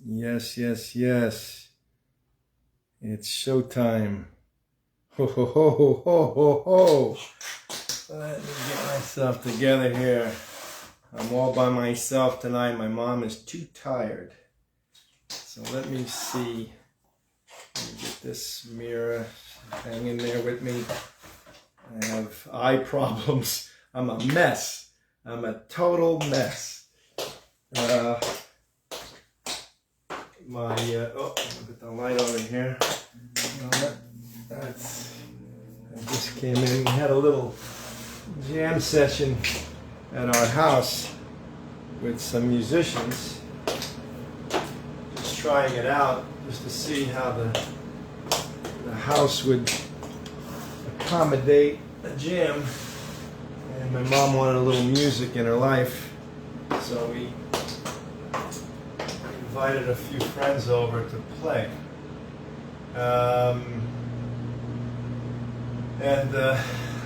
Yes, yes, yes. It's showtime. Ho, ho, ho, ho, ho, ho, ho. Let me get myself together here. I'm all by myself tonight. My mom is too tired. So let me see. Let me get this mirror. Hang in there with me. I have eye problems. I'm a mess. I'm a total mess. Oh, put the light over here. I just came in. We had a little jam session at our house with some musicians. Just trying it out, just to see how the house would accommodate a jam. And my mom wanted a little music in her life, so we invited a few friends over to play.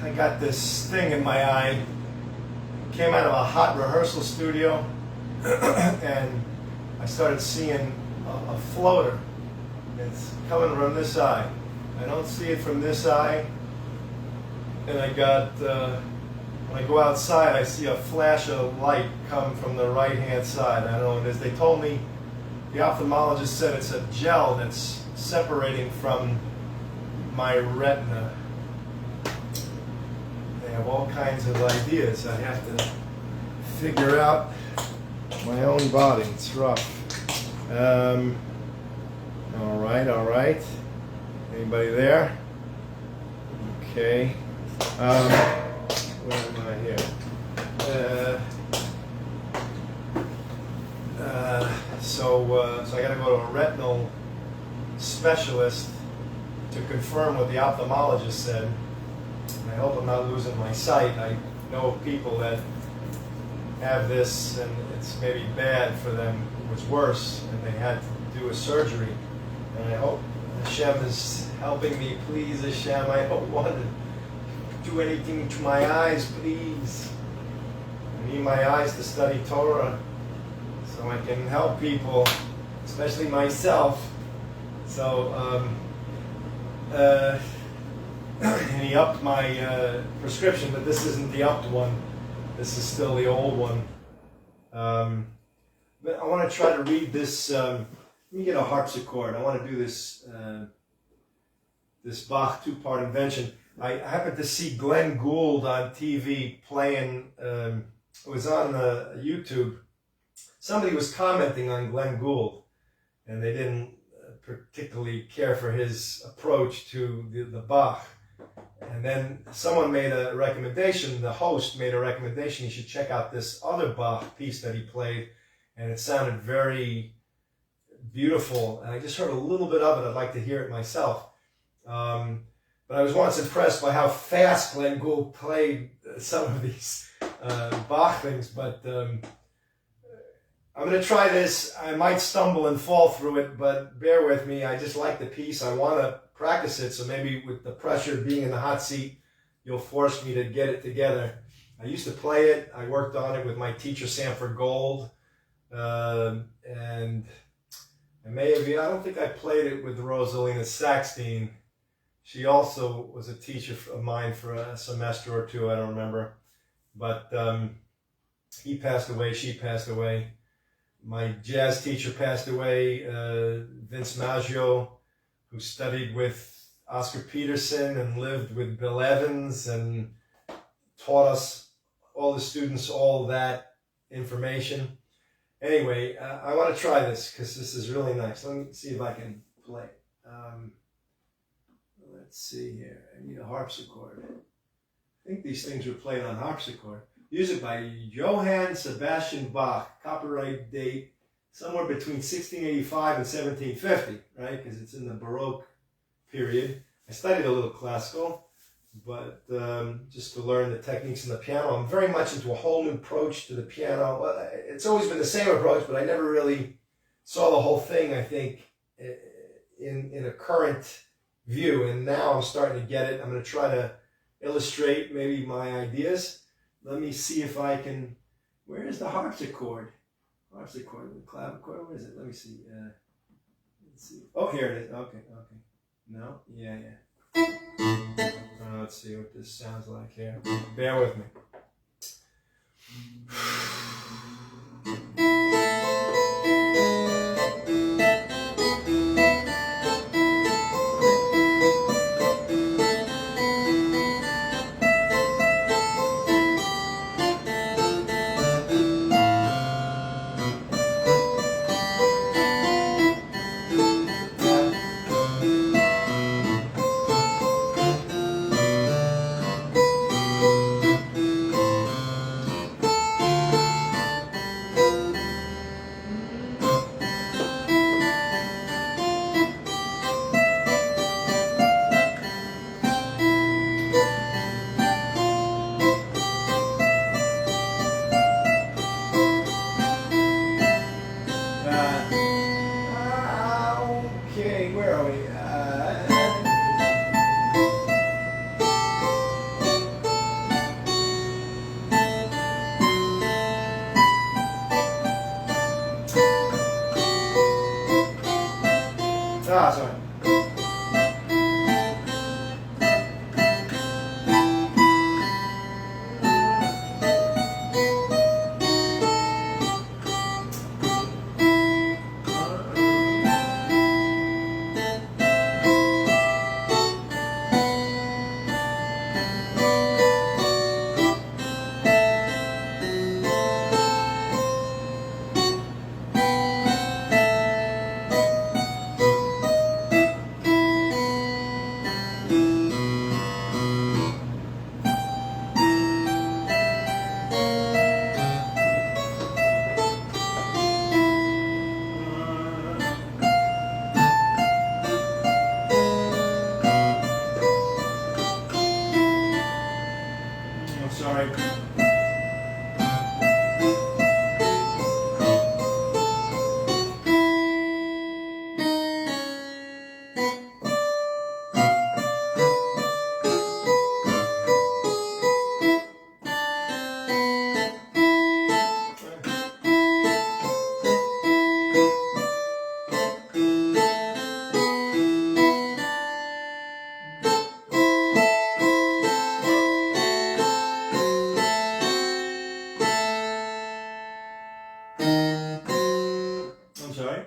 I got this thing in my eye. Came out of a hot rehearsal studio, and I started seeing a floater. It's coming from this eye. I don't see it from this eye. And I got, when I go outside, I see a flash of light come from the right-hand side. I don't know what it is. They told me, the ophthalmologist said it's a gel that's separating from my retina. They have all kinds of ideas. I have to figure out my own body. It's rough. All right. Anybody there? Okay. Where am I here? So I got to go to a retinal specialist to confirm what the ophthalmologist said. And I hope I'm not losing my sight. I know of people that have this, and it's maybe bad for them. It was worse, and they had to do a surgery. And I hope Hashem is helping me. Please, Hashem, I don't want to do anything to my eyes, please. I need my eyes to study Torah so I can help people, especially myself. So, and he upped my prescription, but this isn't the upped one. This is still the old one. But I want to try to read this. Let me get a harpsichord. I want to do this this Bach two-part invention. I happened to see Glenn Gould on TV playing. It was on YouTube. Somebody was commenting on Glenn Gould, and they didn't particularly care for his approach to the Bach. And then someone made a recommendation, the host made a recommendation, you should check out this other Bach piece that he played, and it sounded very beautiful. And I just heard a little bit of it. I'd like to hear it myself. But I was once impressed by how fast Glenn Gould played some of these Bach things, but I'm going to try this. I might stumble and fall through it, but bear with me. I just like the piece. I want to practice it, so maybe with the pressure of being in the hot seat, you'll force me to get it together. I used to play it. I worked on it with my teacher, Sanford Gold, and I don't think I played it with Rosalina Saxtein. She also was a teacher of mine for a semester or two, I don't remember. But he passed away, she passed away. My jazz teacher passed away, Vince Maggio, who studied with Oscar Peterson and lived with Bill Evans and taught us, all the students, all that information. Anyway, I want to try this because this is really nice. Let me see if I can play. Let's see here. I need a harpsichord. I think these things were played on harpsichord. Music by Johann Sebastian Bach. Copyright date somewhere between 1685 and 1750, right? Because it's in the Baroque period. I studied a little classical, but just to learn the techniques in the piano. I'm very much into a whole new approach to the piano. Well, it's always been the same approach, but I never really saw the whole thing, I think, in a current view. And now I'm starting to get it. I'm going to try to illustrate maybe my ideas. Let me see if I can... Where is the harpsichord? harpsichord and clavichord. What is it? Let me see. Let's see. Oh, here it is. Okay. No? Yeah. Let's see what this sounds like here. Bear with me. Okay, where are we? Sorry. Sorry. I'm sorry.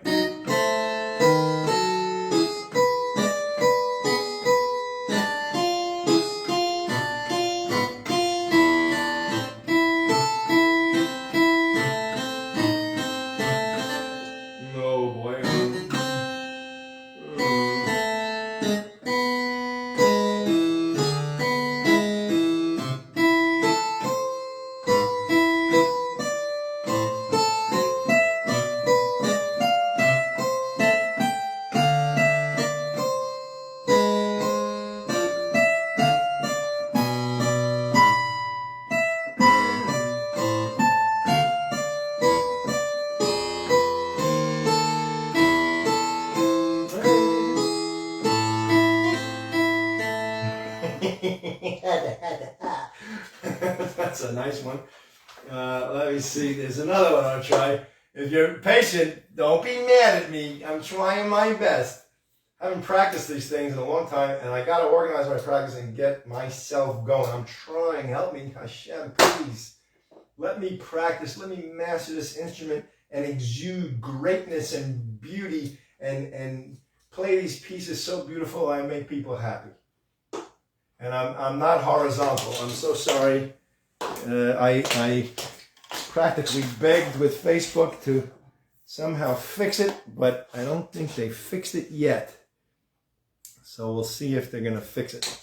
No, boy. That's a nice one. Let me see. There's another one I'll try. If you're patient, don't be mad at me. I'm trying my best. I haven't practiced these things in a long time, and I got to organize my practice and get myself going. I'm trying. Help me, Hashem, please. Let me practice. Let me master this instrument and exude greatness and beauty and play these pieces so beautiful I make people happy. And I'm not horizontal. I'm so sorry. I practically begged with Facebook to somehow fix it, but I don't think they fixed it yet. So we'll see if they're going to fix it.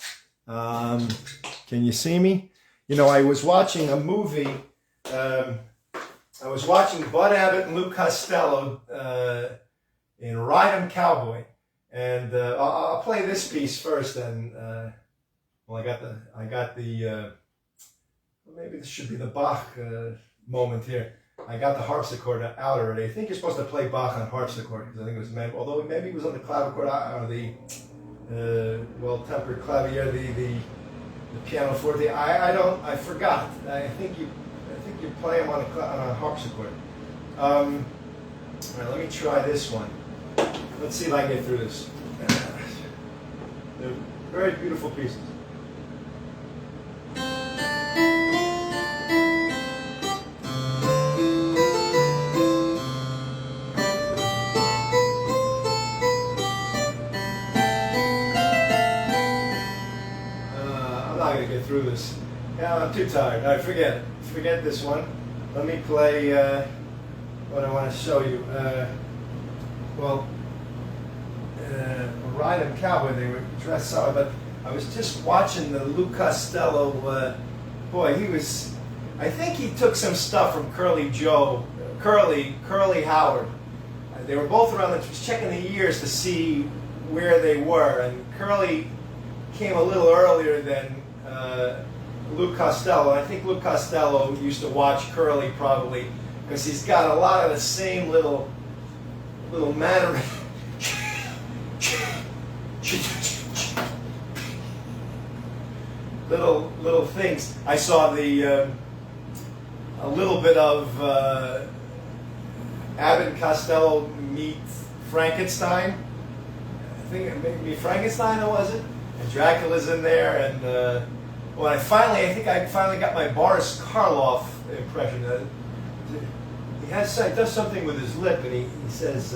Can you see me? You know, I was watching a movie. I was watching Bud Abbott and Lou Costello in Ride 'em Cowboy. And I'll play this piece first, and well, I got the maybe this should be the Bach moment here. I got the harpsichord out already. I think you're supposed to play Bach on harpsichord because I think it was meant, although maybe it was on the clavichord or the well-tempered clavier, the pianoforte. I forgot. I think you play them on a harpsichord. All right, let me try this one. Let's see if I can get through this. They're very beautiful pieces. I'm not going to get through this. Yeah, I'm too tired. All right, forget it. Forget this one. Let me play what I want to show you. Ride and Cowboy, they were dressed so, but I was just watching the Lou Costello. Boy, he was, I think he took some stuff from Curly Howard. They were both around, was checking the years to see where they were, and Curly came a little earlier than Lou Costello. I think Lou Costello used to watch Curly probably because he's got a lot of the same little manner. little things. I saw the a little bit of Abbott and Costello meet Frankenstein. I think maybe Frankenstein, was it? And Dracula's in there, and well, I think I finally got my Boris Karloff impression. He does something with his lip, and he says,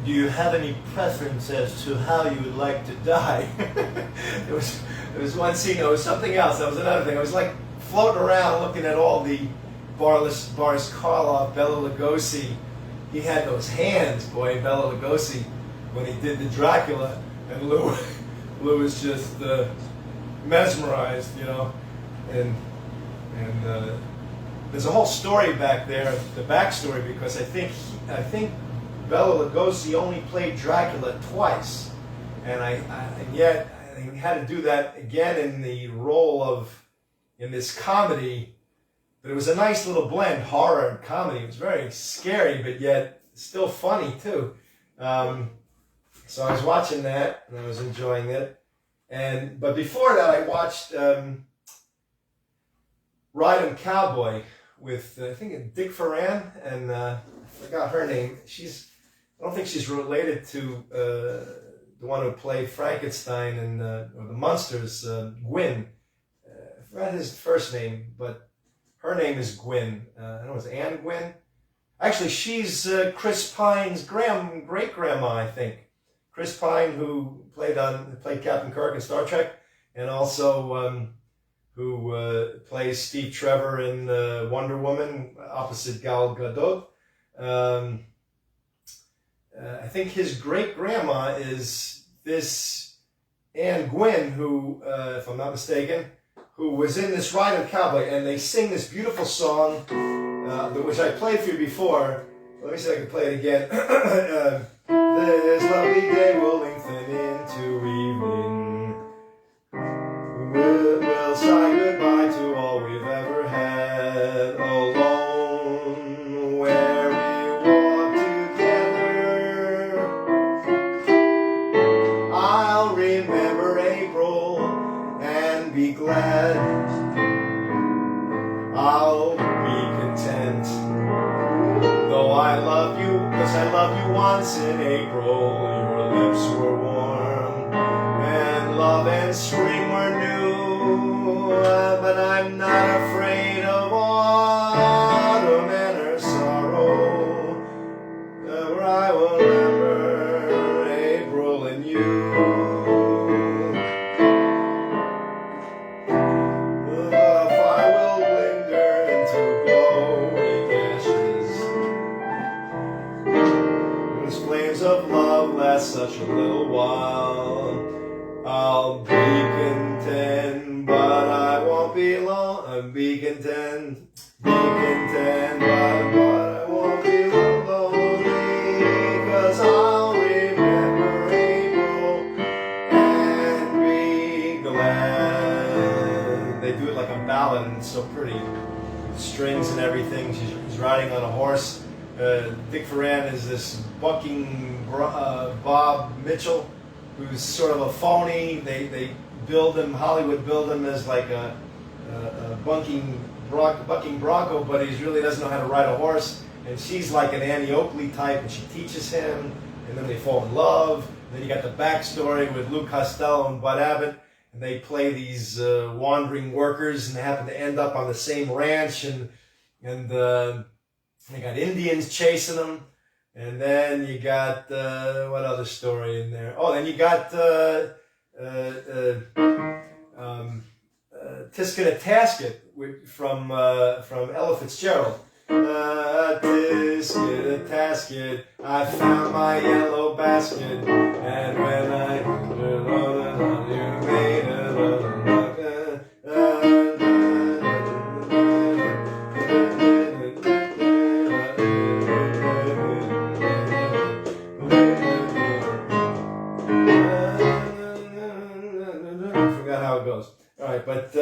"Do you have any preference as to how you would like to die?" There was one scene. There was something else. That was another thing. I was like floating around looking at all the Boris Karloff, Bela Lugosi. He had those hands, boy, Bela Lugosi, when he did the Dracula, and Lou was just mesmerized, you know, and there's a whole story back there, the backstory, because I think Bela Lugosi only played Dracula twice, and yet he had to do that again in the role in this comedy. But it was a nice little blend, horror and comedy. It was very scary, but yet still funny too. So I was watching that, and I was enjoying it. But before that, I watched Ride 'em Cowboy with I think Dick Foran, and I forgot her name. I don't think she's related to the one who played Frankenstein and or the Munsters, Gwyn. I forgot his first name, but her name is Gwyn. I don't know, it's Anne Gwyn. Actually, she's Chris Pine's great-grandma, I think. Chris Pine, who played Captain Kirk in Star Trek, and also who plays Steve Trevor in Wonder Woman opposite Gal Gadot. I think his great-grandma is this Anne Gwyn, who, if I'm not mistaken, who was in this Ride 'em Cowboy, and they sing this beautiful song, which I played for you before. Let me see if I can play it again. This lovely day will lengthen into evening. We'll say goodbye to all we've ever had. Alone, where we walk together. I'll remember April and be glad. I'll be content. Though I love you, because I loved you once in April. Your lips were warm, and love and spring were new. But I'm not afraid of autumn and her sorrow. For I will remember April and you. The fire will linger into glowing ashes. Those flames of love last such a little while. I'll be content, but I won't be long. Be content, but I won't be lonely. 'Cause I'll remember April and be glad. They do it like a ballad, and it's so pretty. Strings and everything. She's riding on a horse. Dick Foran is this bucking Bob Mitchell, who's sort of a phony. They build him, Hollywood build him as like a bucking bronco, but he really doesn't know how to ride a horse. And she's like an Annie Oakley type, and she teaches him, and then they fall in love. And then you got the backstory with Lou Costello and Bud Abbott, and they play these wandering workers, and they happen to end up on the same ranch, and they got Indians chasing them. And then you got, what other story in there? Oh, then you got Tisket a Tasket from Ella Fitzgerald. Tisket a Tasket, I found my yellow basket, and when I you made a how it goes. All right, but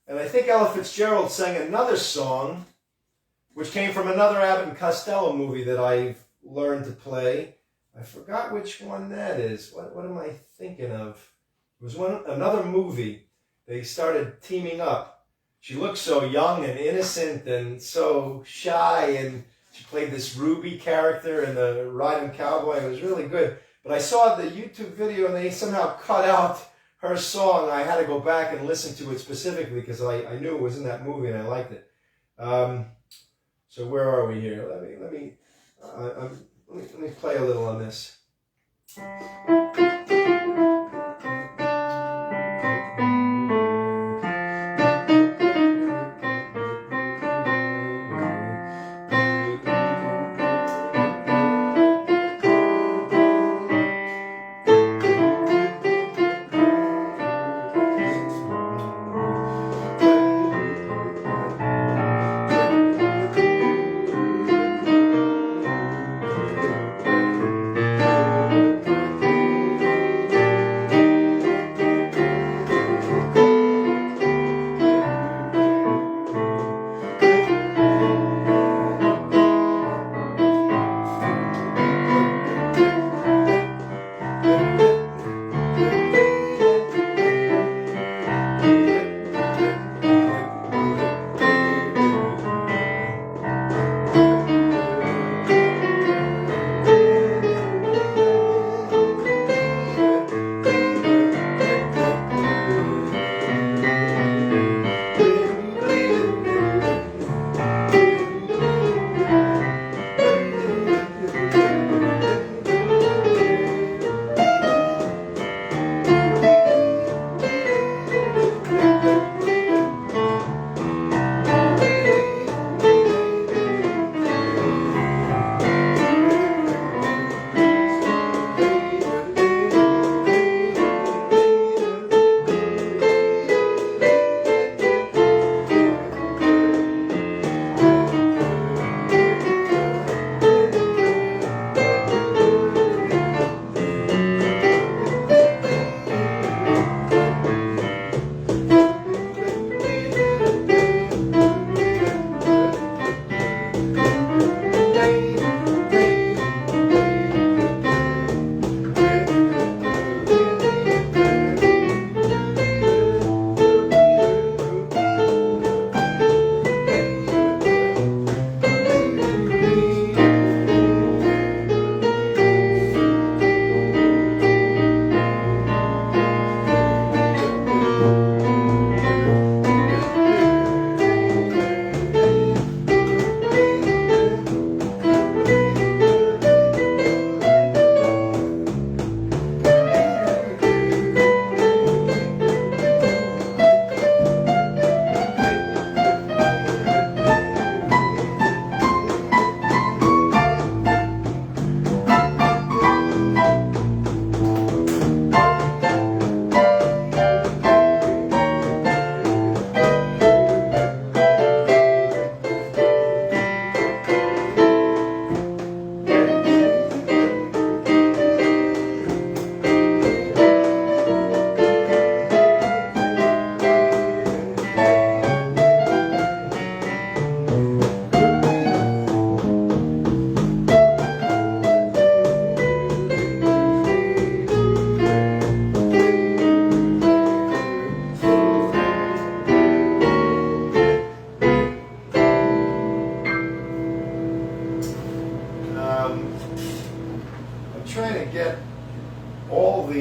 and I think Ella Fitzgerald sang another song, which came from another Abbott and Costello movie that I've learned to play. I forgot which one that is. What am I thinking of? It was another movie. They started teaming up. She looked so young and innocent and so shy, and she played this Ruby character in the Riding Cowboy. It was really good. But I saw the YouTube video, and they somehow cut out her song. I had to go back and listen to it specifically because I knew it was in that movie and I liked it. So where are we here? Let me play a little on this.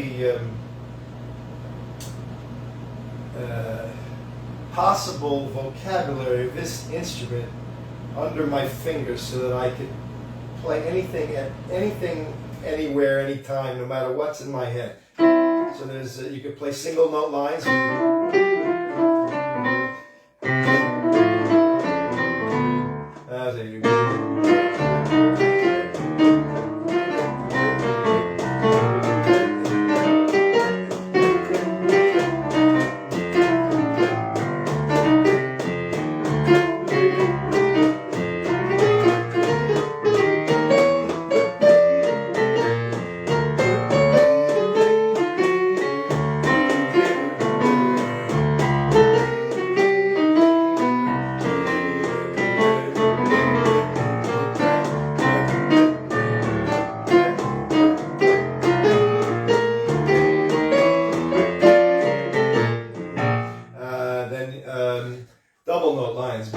the possible vocabulary of this instrument under my fingers so that I could play anything, anywhere, anytime, no matter what's in my head. So there's, you could play single note lines. Double note lines.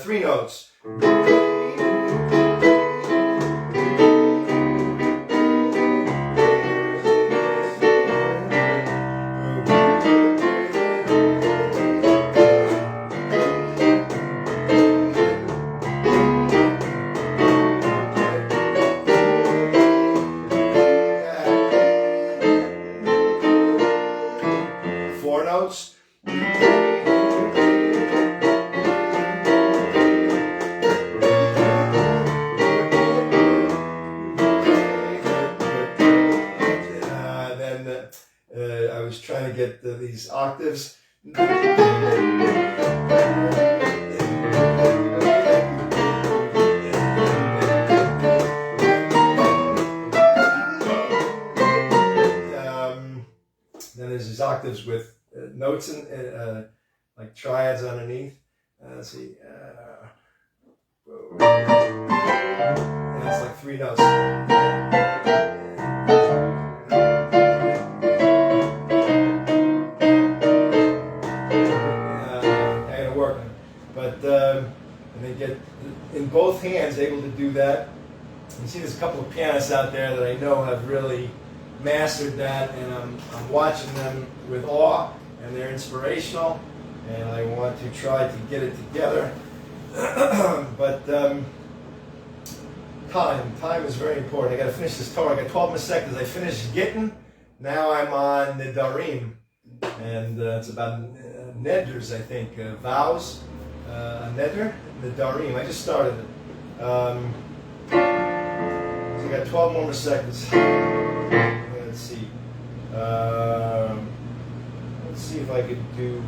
Three notes. Four notes. I was trying to get these octaves. Then there's these octaves with notes and like triads underneath. Let's see. And it's like three notes. And they get in both hands able to do that. You see there's a couple of pianists out there that I know have really mastered that, and I'm watching them with awe, and they're inspirational, and I want to try to get it together. But time is very important. I got to finish this tour. I got 12 more seconds. I finished Gittin. Now I'm on Nidarim, and it's about neders, I think, vows. Neder, Nidarim. I just started it. So I got 12 more seconds. Let's see. Let's see if I could do.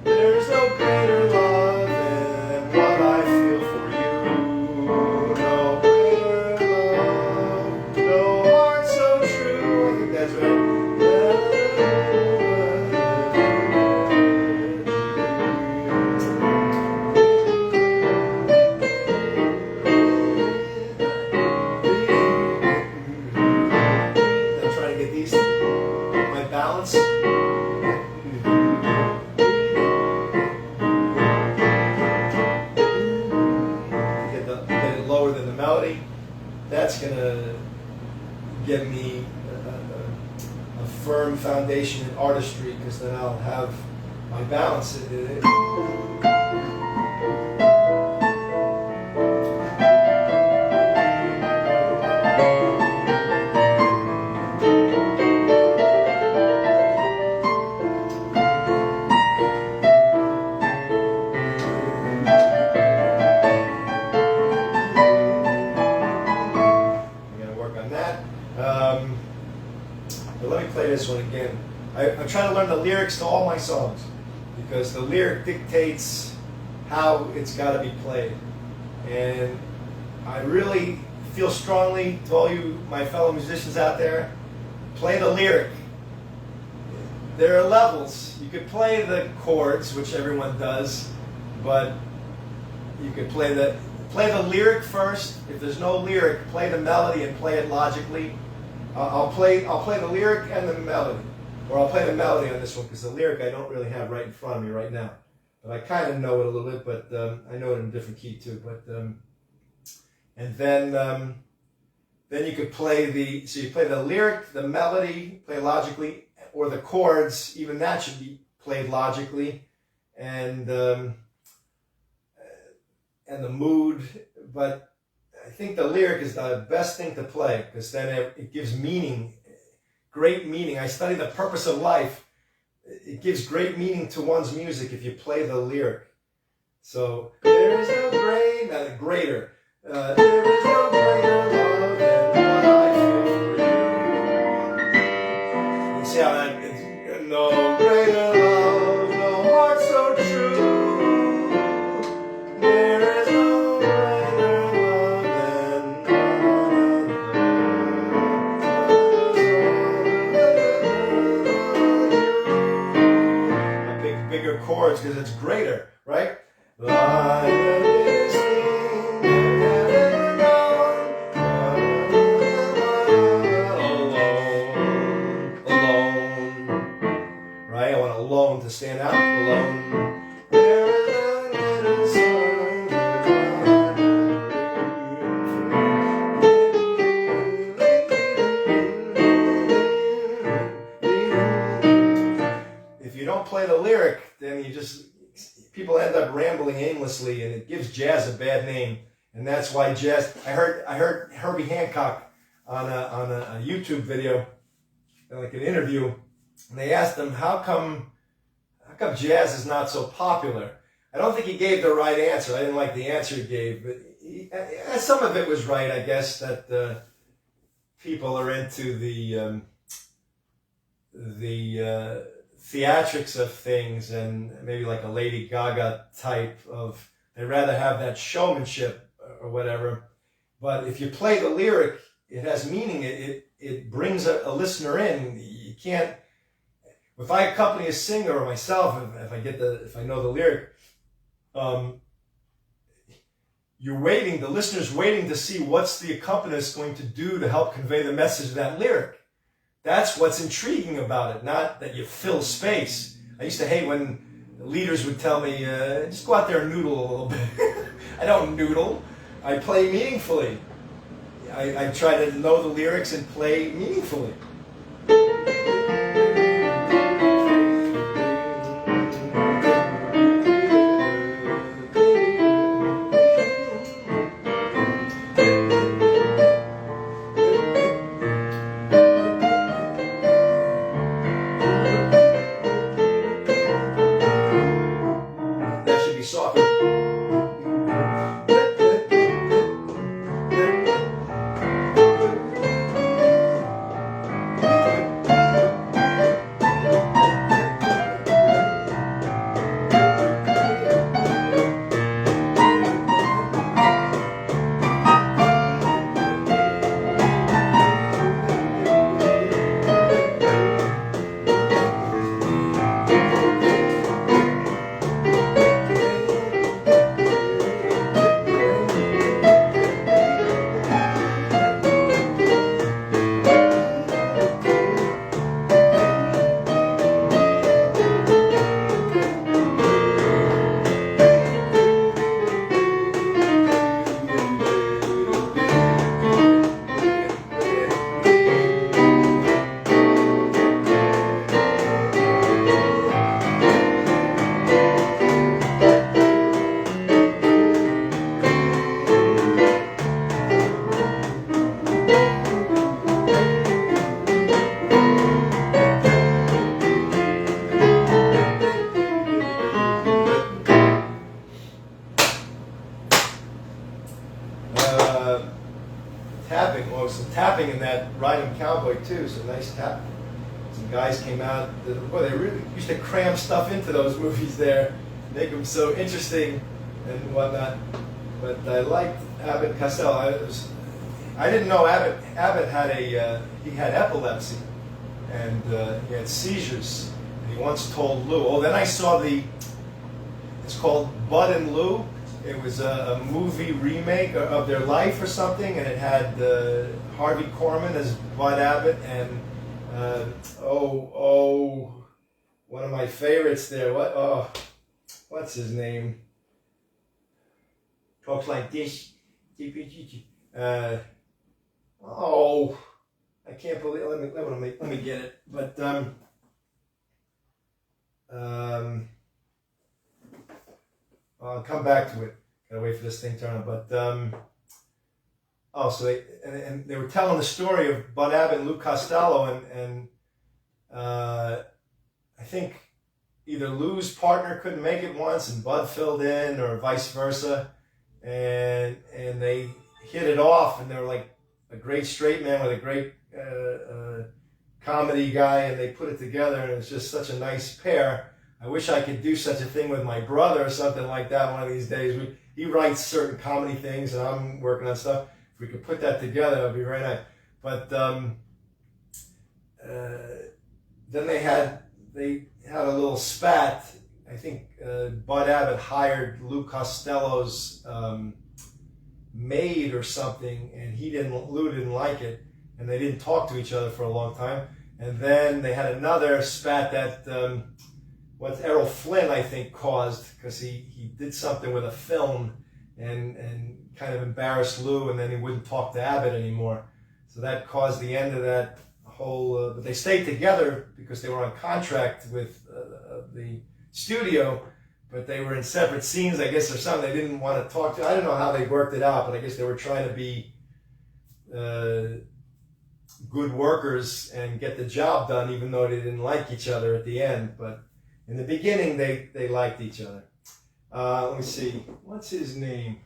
There's no greater love than what I feel for you. No greater love, no heart so true. I think that's right. Balance. Get it lower than the melody. That's going to give me a firm foundation in artistry, because then I'll have my balance. But let me play this one again. I'm trying to learn the lyrics to all my songs, because the lyric dictates how it's got to be played. And I really feel strongly to all you, my fellow musicians out there, play the lyric. There are levels. You could play the chords, which everyone does, but you could play the lyric first. If there's no lyric, play the melody and play it logically. I'll play the lyric and the melody, or I'll play the melody on this one because the lyric I don't really have right in front of me right now, but I kind of know it a little bit. But I know it in a different key too. But and then you could play you play the lyric, the melody, play logically, or the chords. Even that should be played logically, and the mood. But I think the lyric is the best thing to play because then it gives meaning, great meaning. I study the purpose of life. It gives great meaning to one's music if you play the lyric. So there is no greater. There is no greater love than what I feel for you. You see how that is? No greater love, no heart so true. There is no greater love than I pick bigger chords because it's greater, right? Right? I want alone to stand out. Alone. If you don't play the lyric, then people end up rambling aimlessly, and it gives jazz a bad name. And that's why jazz. I heard Herbie Hancock on a YouTube video, like an interview, and they asked him how come jazz is not so popular. I don't think he gave the right answer. I didn't like the answer he gave, but some of it was right, I guess, that people are into the theatrics of things, and maybe like a Lady Gaga type of, they'd rather have that showmanship or whatever. But if you play the lyric, it has meaning. It brings a listener in. You can't. If I accompany a singer or myself, if I know the lyric, the listener's waiting to see what's the accompanist going to do to help convey the message of that lyric. That's what's intriguing about it, not that you fill space. I used to hate when leaders would tell me, just go out there and noodle a little bit. I don't noodle. I play meaningfully. I try to know the lyrics and play meaningfully. Tapping in that Riding Cowboy too, some nice tap. Some guys came out, boy, they really used to cram stuff into those movies there, make them so interesting and whatnot. But I liked Abbott Costello. I didn't know Abbott had he had epilepsy. and he had seizures. And he once told Lou. Oh, then I saw it's called Bud and Lou. It was a movie remake of their life or something, and it had Harvey Korman as Bud Abbott and one of my favorites there. What's his name? Talks like this. I can't believe. Let me get it. But I'll come back to it. Gotta wait for this thing to turn on. But so they were telling the story of Bud Abbott and Lou Costello, and I think either Lou's partner couldn't make it once, and Bud filled in, or vice versa, and they hit it off, and they were like a great straight man with a great comedy guy, and they put it together, and it was just such a nice pair. I wish I could do such a thing with my brother or something like that one of these days. He writes certain comedy things, and I'm working on stuff. If we could put that together, it would be very nice. But then they had a little spat. I think Bud Abbott hired Lou Costello's maid or something, and Lou didn't like it, and they didn't talk to each other for a long time. And then they had another spat that what Errol Flynn, I think, caused, because he did something with a film and kind of embarrassed Lou, and then he wouldn't talk to Abbott anymore. So that caused the end of that whole. But they stayed together because they were on contract with the studio, but they were in separate scenes, I guess, or something. They didn't want to talk to. I don't know how they worked it out, but I guess they were trying to be good workers and get the job done, even though they didn't like each other at the end. But in the beginning, they liked each other. Let me see. What's his name?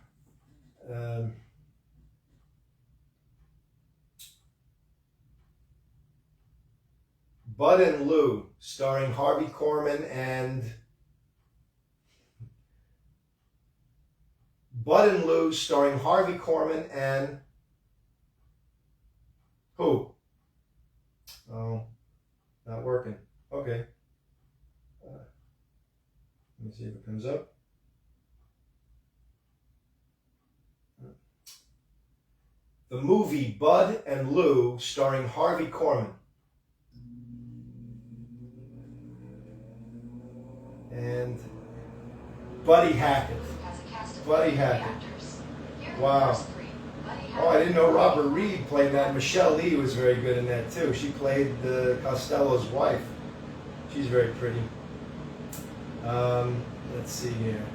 Bud and Lou, starring Harvey Korman and... Bud and Lou, starring Harvey Korman and... Who? Oh, not working. Okay. Let me see if it comes up. The movie Bud and Lou, starring Harvey Korman and Buddy Hackett. Buddy Hackett. Wow. Oh, I didn't know Robert Reed played that. Michelle Lee was very good in that too. She played Costello's wife. She's very pretty. Let's see here.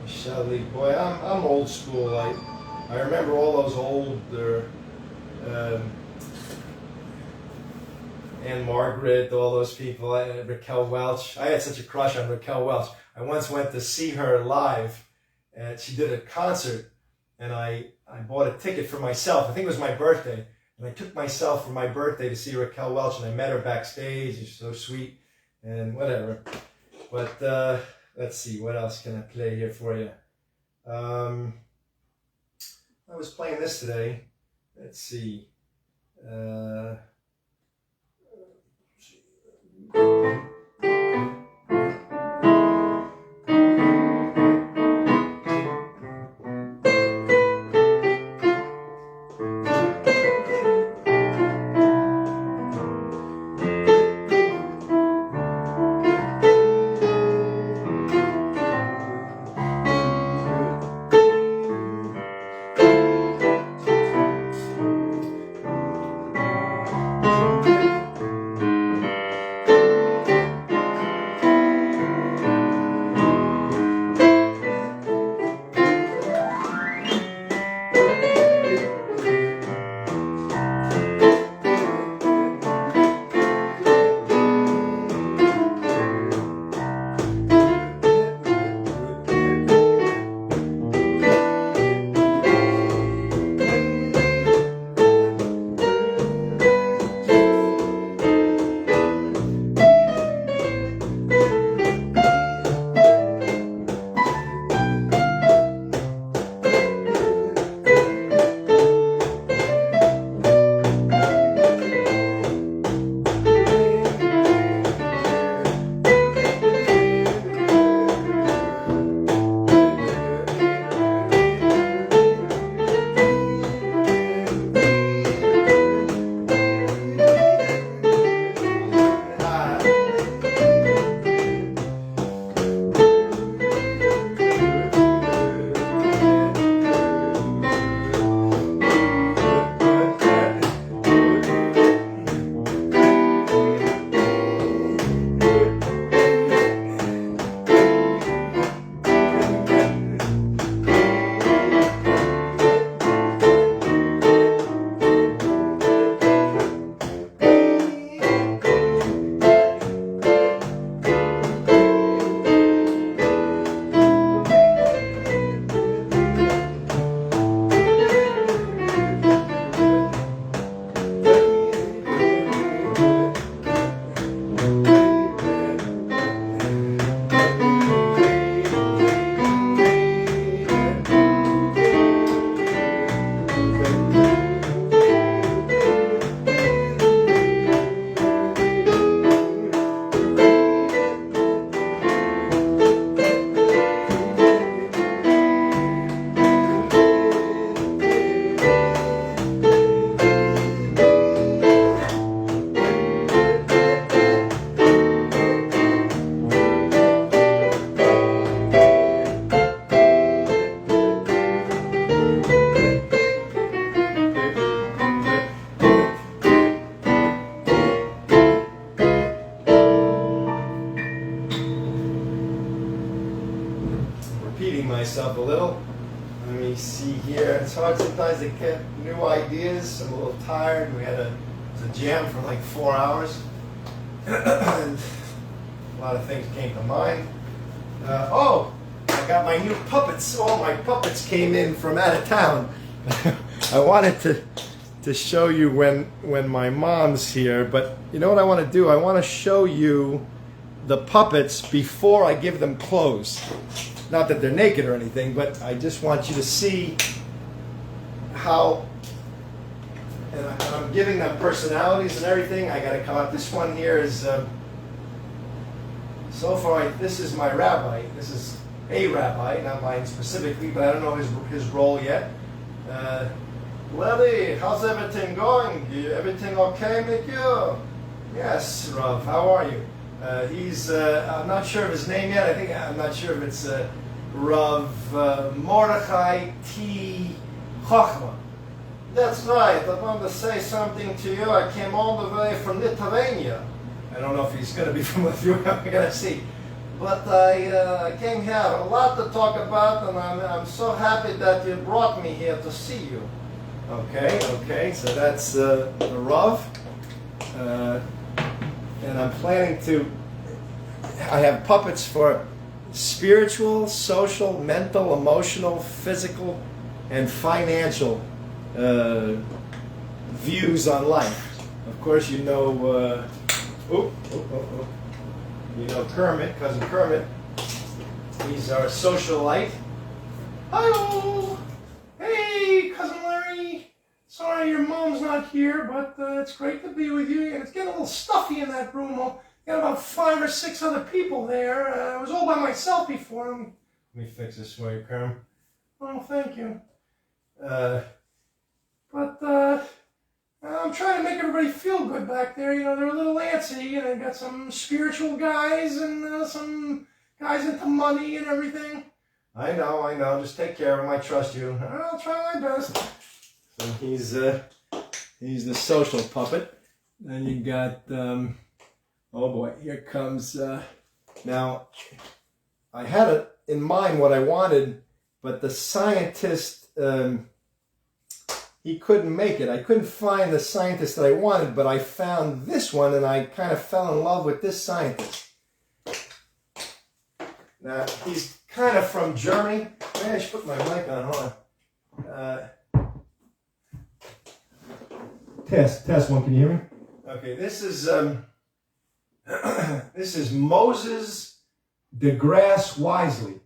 Michelle Lee. Boy, I'm old school. I remember all those older Anne Margaret, all those people. Raquel Welch. I had such a crush on Raquel Welch. I once went to see her live, and she did a concert, and I bought a ticket for myself. I think it was my birthday, and I took myself for my birthday to see Raquel Welch, and I met her backstage. She's so sweet, and whatever. But let's see, what else can I play here for you? I was playing this today. Let's see. Let me see here. It's hard sometimes to get new ideas. I'm a little tired. We had a jam for like 4 hours. And a lot of things came to mind. Oh, I got my new puppets. All my puppets came in from out of town. I wanted to show you when my mom's here, but you know what I want to do? I want to show you the puppets before I give them clothes. Not that they're naked or anything, but I just want you to see how, and I'm giving them personalities and everything. I got to come out. This one here is, so far, this is my rabbi. This is a rabbi, not mine specifically, but I don't know his role yet. Lily, how's everything going? Everything okay with you? Yes, Rav, how are you? He's, I'm not sure of his name yet. I'm not sure if it's Rav Mordechai T. Chochma. That's right. I want to say something to you. I came all the way from Lithuania. I don't know if he's going to be from Lithuania. I'm going to see. But I came here. A lot to talk about, and I'm so happy that you brought me here to see you. Okay. So that's the Rav. And I'm planning to, I have puppets for spiritual, social, mental, emotional, physical, and financial views on life. Of course, you know, you know Kermit, Cousin Kermit. He's our socialite. Hello! Hey, Cousin Larry! Sorry your mom's not here, but it's great to be with you. And it's getting a little stuffy in that room. Got about 5 or 6 other people there. I was all by myself before. Let me fix this for you, Kerm. Oh, thank you. I'm trying to make everybody feel good back there. You know, they're a little antsy, and I got some spiritual guys and some guys into money and everything. I know. Just take care of him. I trust you. I'll try my best. So he's the social puppet. Then you got, oh boy, here comes, now, I had it in mind what I wanted, but the scientist, he couldn't make it. I couldn't find the scientist that I wanted, but I found this one, and I kind of fell in love with this scientist. Now, he's kind of from Germany. Maybe I should put my mic on, hold on. Test one, can you hear me? Okay, this is this is Moses DeGrasse Wisely.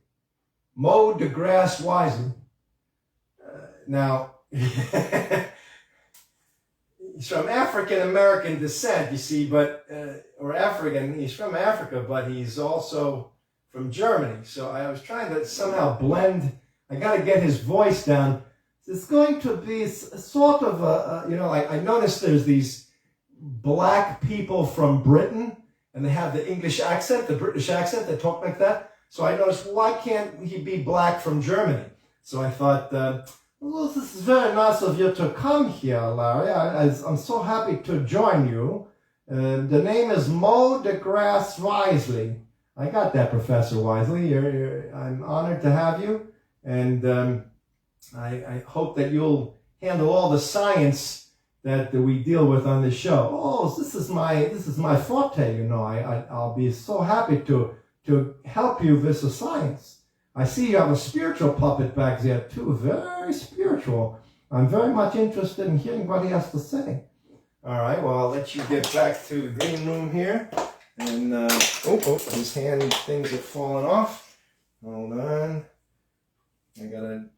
Mo DeGrasse Wisely. Now, he's from African American descent, you see, but or African. He's from Africa, but he's also from Germany. So I was trying to somehow blend. I got to get his voice down. It's going to be sort of a, you know, I noticed there's these black people from Britain, and they have the English accent, the British accent, they talk like that. So I noticed, why can't he be black from Germany? So I thought, well, this is very nice of you to come here, Larry. I'm so happy to join you. The name is Mo DeGrasse Wisely. I got that, Professor Wisely. I'm honored to have you. And I hope that you'll handle all the science that we deal with on this show. Oh, this is my forte, you know. I'll be so happy to help you with the science. I see you have a spiritual puppet back there too, very spiritual. I'm very much interested in hearing what he has to say. All right, well, I'll let you get back to the green room here. And, his hand things have fallen off. Hold on. I gotta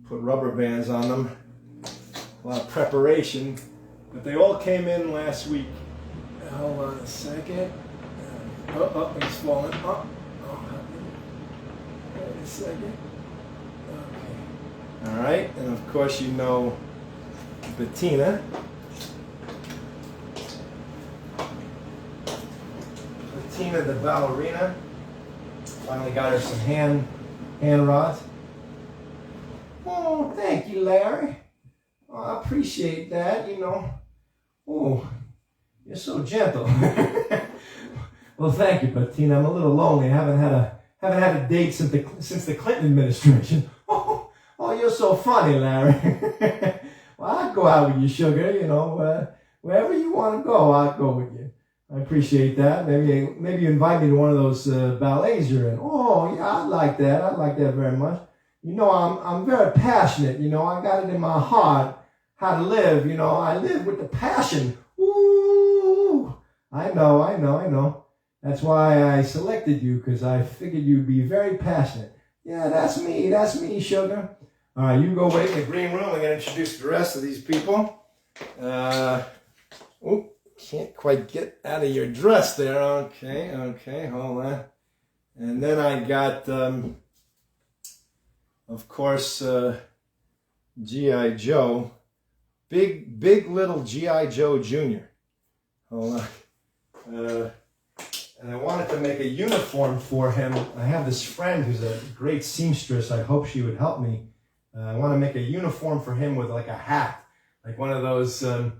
put rubber bands on them. A lot of preparation. But they all came in last week. Hold on a second. He's falling. Wait a second. Okay. All right, and of course you know Bettina. Bettina, the ballerina. Finally got her some hand rods. Oh, thank you, Larry. Oh, I appreciate that, you know. Oh, you're so gentle. Well, thank you, Bettina. I'm a little lonely. I haven't had a date since the Clinton administration. Oh, Oh, you're so funny, Larry. Well, I'll go out with you, sugar. You know, wherever you want to go, I'll go with you. I appreciate that. Maybe you invite me to one of those ballets you're in. Oh, yeah, I'd like that. I'd like that very much. You know, I'm very passionate. You know, I got it in my heart how to live. You know, I live with the passion. Ooh, I know. That's why I selected you, because I figured you'd be very passionate. Yeah, that's me, sugar. All right, you go wait in the green room. I'm going to introduce the rest of these people. Can't quite get out of your dress there. Okay, hold on. And then I got, of course, G.I. Joe. Big little G.I. Joe Jr. Hold on. And I wanted to make a uniform for him. I have this friend who's a great seamstress. I hope she would help me. I want to make a uniform for him with like a hat. Like one of those, I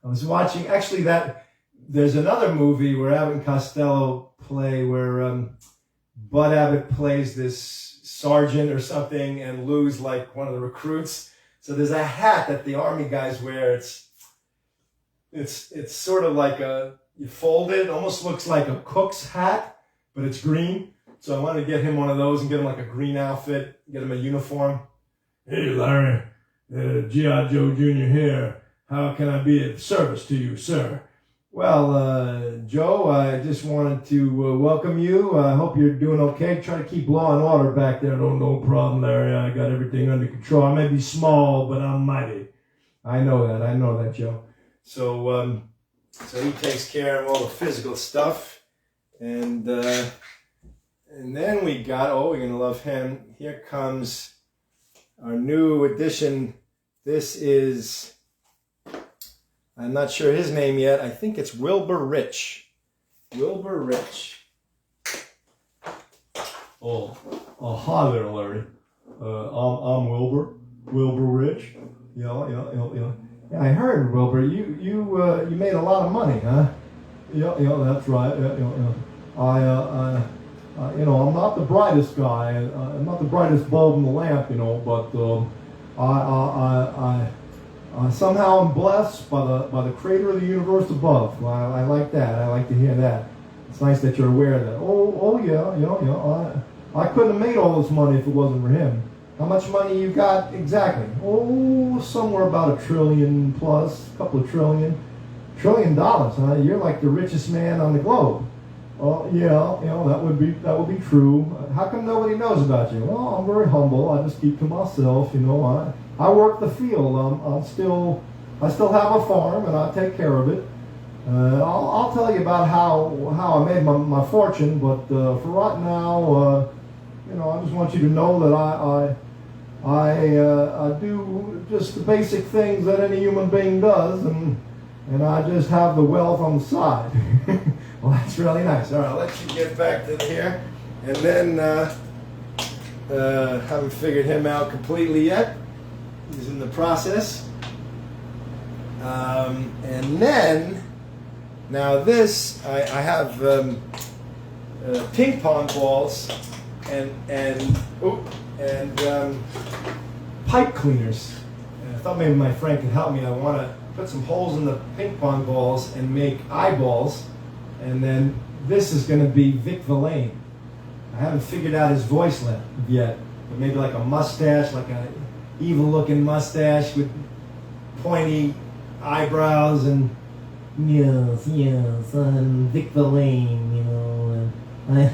was watching, actually there's another movie where Abbott and Costello play, where Bud Abbott plays this sergeant or something and Lou's like one of the recruits. So there's a hat that the army guys wear. It's sort of like you fold it, almost looks like a cook's hat, but it's green. So I wanted to get him one of those and get him like a green outfit, get him a uniform. Hey, Larry, G.I. Joe Jr. here. How can I be of service to you, sir? Well, Joe, I just wanted to welcome you. I hope you're doing okay. Try to keep law and order back there. No problem, Larry. I got everything under control. I may be small, but I'm mighty. I know that, Joe. So he takes care of all the physical stuff. And then we got, we're going to love him. Here comes our new addition. This is, I'm not sure his name yet. I think it's Wilbur Rich. Wilbur Rich. Oh, hi there, Larry. I'm Wilbur. Wilbur Rich. Yeah. I heard, Wilbur, you made a lot of money, huh? Yeah, that's right. Yeah. I'm not the brightest guy. I'm not the brightest bulb in the lamp, but I somehow am blessed by the creator of the universe above. I like that. I like to hear that. It's nice that you're aware of that. Yeah. I couldn't have made all this money if it wasn't for him. How much money you got exactly? Somewhere about $1 trillion plus, a couple of $1 trillion, huh? You're like the richest man on the globe. Oh, yeah, that would be true. How come nobody knows about you? Well, I'm very humble. I just keep to myself. I work the field. I still have a farm and I take care of it. I'll tell you about how I made my fortune, but for right now, I just want you to know that I do just the basic things that any human being does, and I just have the wealth on the side. Well, that's really nice. All right, I'll let you get back to here. And then, haven't figured him out completely yet. He's in the process. And then, now this, I have ping pong balls and pipe cleaners. And I thought maybe my friend could help me. I want to put some holes in the ping pong balls and make eyeballs. And then this is going to be Vic Villain. I haven't figured out his voice yet, but maybe like a mustache, like an evil-looking mustache with pointy eyebrows and yes, I'm Vic Villain. I'm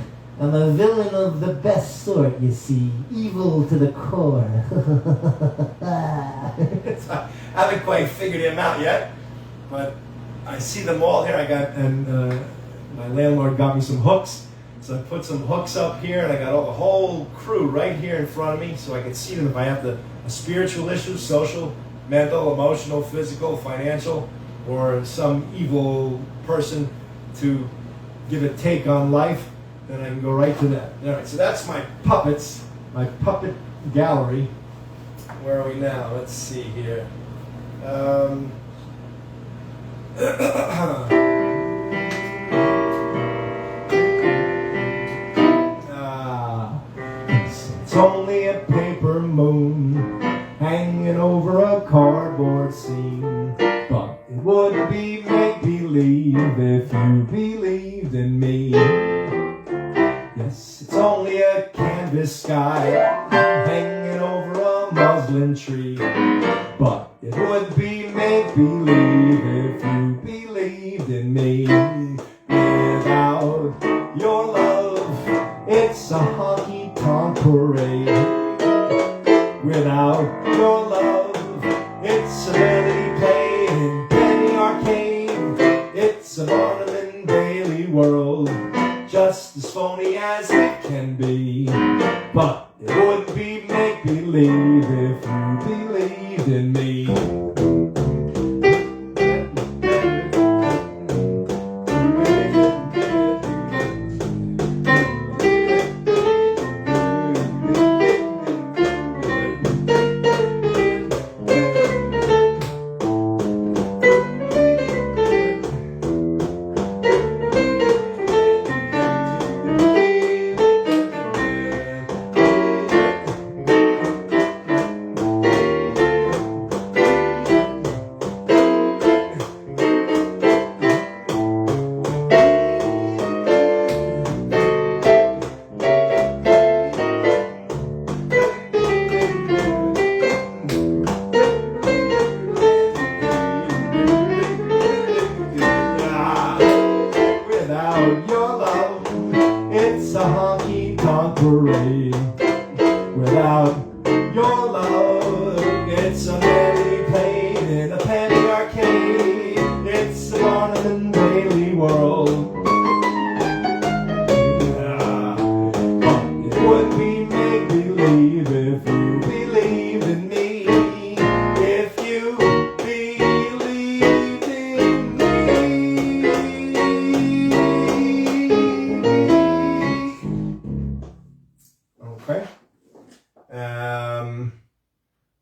a villain of the best sort, you see, evil to the core. I haven't quite figured him out yet, but I see them all here. My landlord got me some hooks, so I put some hooks up here, and I got the whole crew right here in front of me, so I can see them if I have a spiritual issue, social, mental, emotional, physical, financial, or some evil person to give a take on life, then I can go right to that. All right, so that's my puppets, my puppet gallery. Where are we now? Let's see here. It's only a paper moon hanging over a cardboard scene. But it would be make-believe if you believed in me. Yes, it's only a canvas sky hanging over a muslin tree. But it would be make-believe if you believed in me. Without your love, it's a honky-tonk parade. Without your love, it's a melody played in penny arcade. It's a Barnum and Bailey world, just as phony as it can be. But it would be make-believe if you believed in me.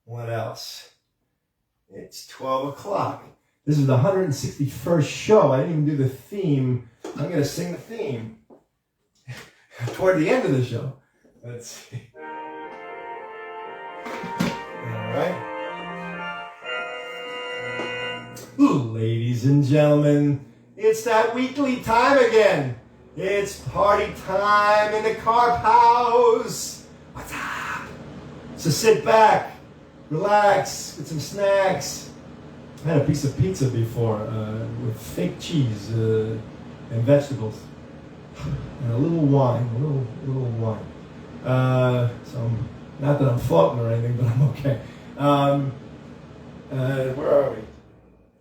What else? It's 12 o'clock. This is the 161st show. I didn't even do the theme. I'm going to sing the theme toward the end of the show. Let's see. All right. Ladies and gentlemen, it's that weekly time again. It's party time in the Karp house. What's up? So sit back, relax, get some snacks. I had a piece of pizza before with fake cheese and vegetables, and a little wine, a little wine. So not that I'm floating or anything, but I'm okay. Where are we?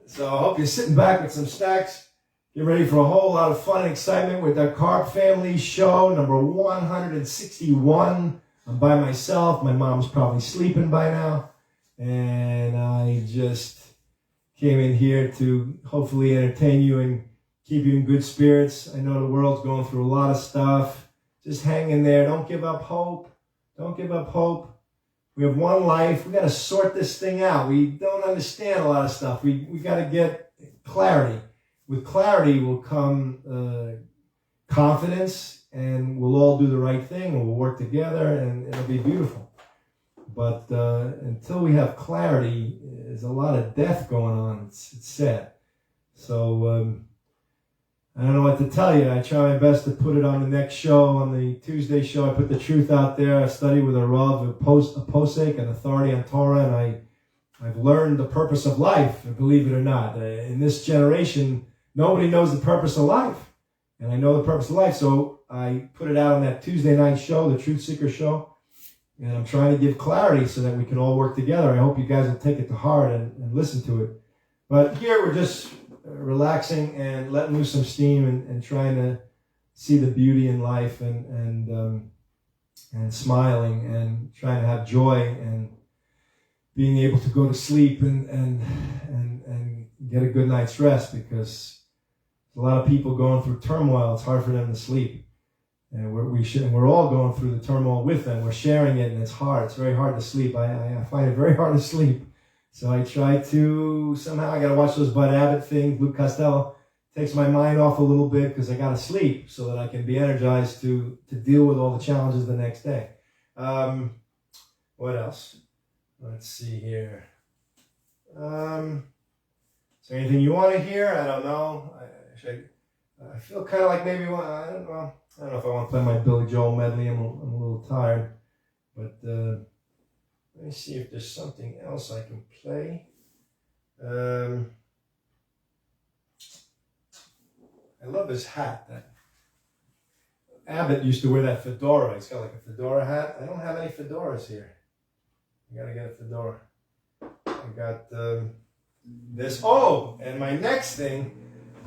So I hope you're sitting back with some snacks. Get ready for a whole lot of fun and excitement with the Karp Family Show, number 161. I'm by myself. My mom's probably sleeping by now. And I just came in here to hopefully entertain you and keep you in good spirits. I know the world's going through a lot of stuff. Just hang in there. Don't give up hope. Don't give up hope. We have one life. We got to sort this thing out. We don't understand a lot of stuff. We got to get clarity. With clarity will come confidence, and we'll all do the right thing, and we'll work together, and it'll be beautiful. But until we have clarity, there's a lot of death going on. It's sad. So I don't know what to tell you. I try my best to put it on the next show. On the Tuesday show, I put the truth out there. I study with a Rav, a posek, an authority on Torah, and I've learned the purpose of life, believe it or not. In this generation, nobody knows the purpose of life. And I know the purpose of life, so I put it out on that Tuesday night show, the Truth Seeker show. And I'm trying to give clarity so that we can all work together. I hope you guys will take it to heart and listen to it. But here we're just relaxing and letting loose some steam and trying to see the beauty in life and smiling and trying to have joy and being able to go to sleep and get a good night's rest, because a lot of people going through turmoil. It's hard for them to sleep. And we're all going through the turmoil with them. We're sharing it, and it's hard. It's very hard to sleep. I find it very hard to sleep. So I try to, somehow I got to watch those Bud Abbott things, Luke Costello. Takes my mind off a little bit because I got to sleep so that I can be energized to deal with all the challenges the next day. What else? Let's see here. Is there anything you want to hear? I don't know. I feel kind of like maybe I don't know. I don't know if I want to play my Billy Joel medley. I'm a little tired, but let me see if there's something else I can play. I love his hat. That Abbott used to wear that fedora. He's got like a fedora hat. I don't have any fedoras here. I gotta get a fedora. I got this. Oh, and my next thing,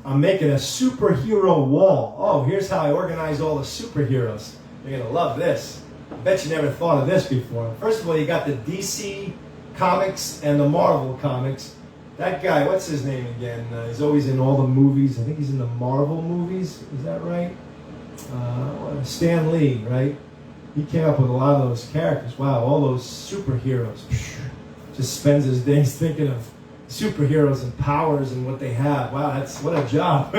I'm making a superhero wall. Oh, here's how I organize all the superheroes. You're gonna love this. I bet you never thought of this before. First of all, you got the DC comics and the Marvel comics. That guy, what's his name again? He's always in all the movies. I think he's in the Marvel movies. Is that right? Stan Lee, right? He came up with a lot of those characters. Wow, all those superheroes. Just spends his days thinking of superheroes and powers and what they have. Wow, what a job.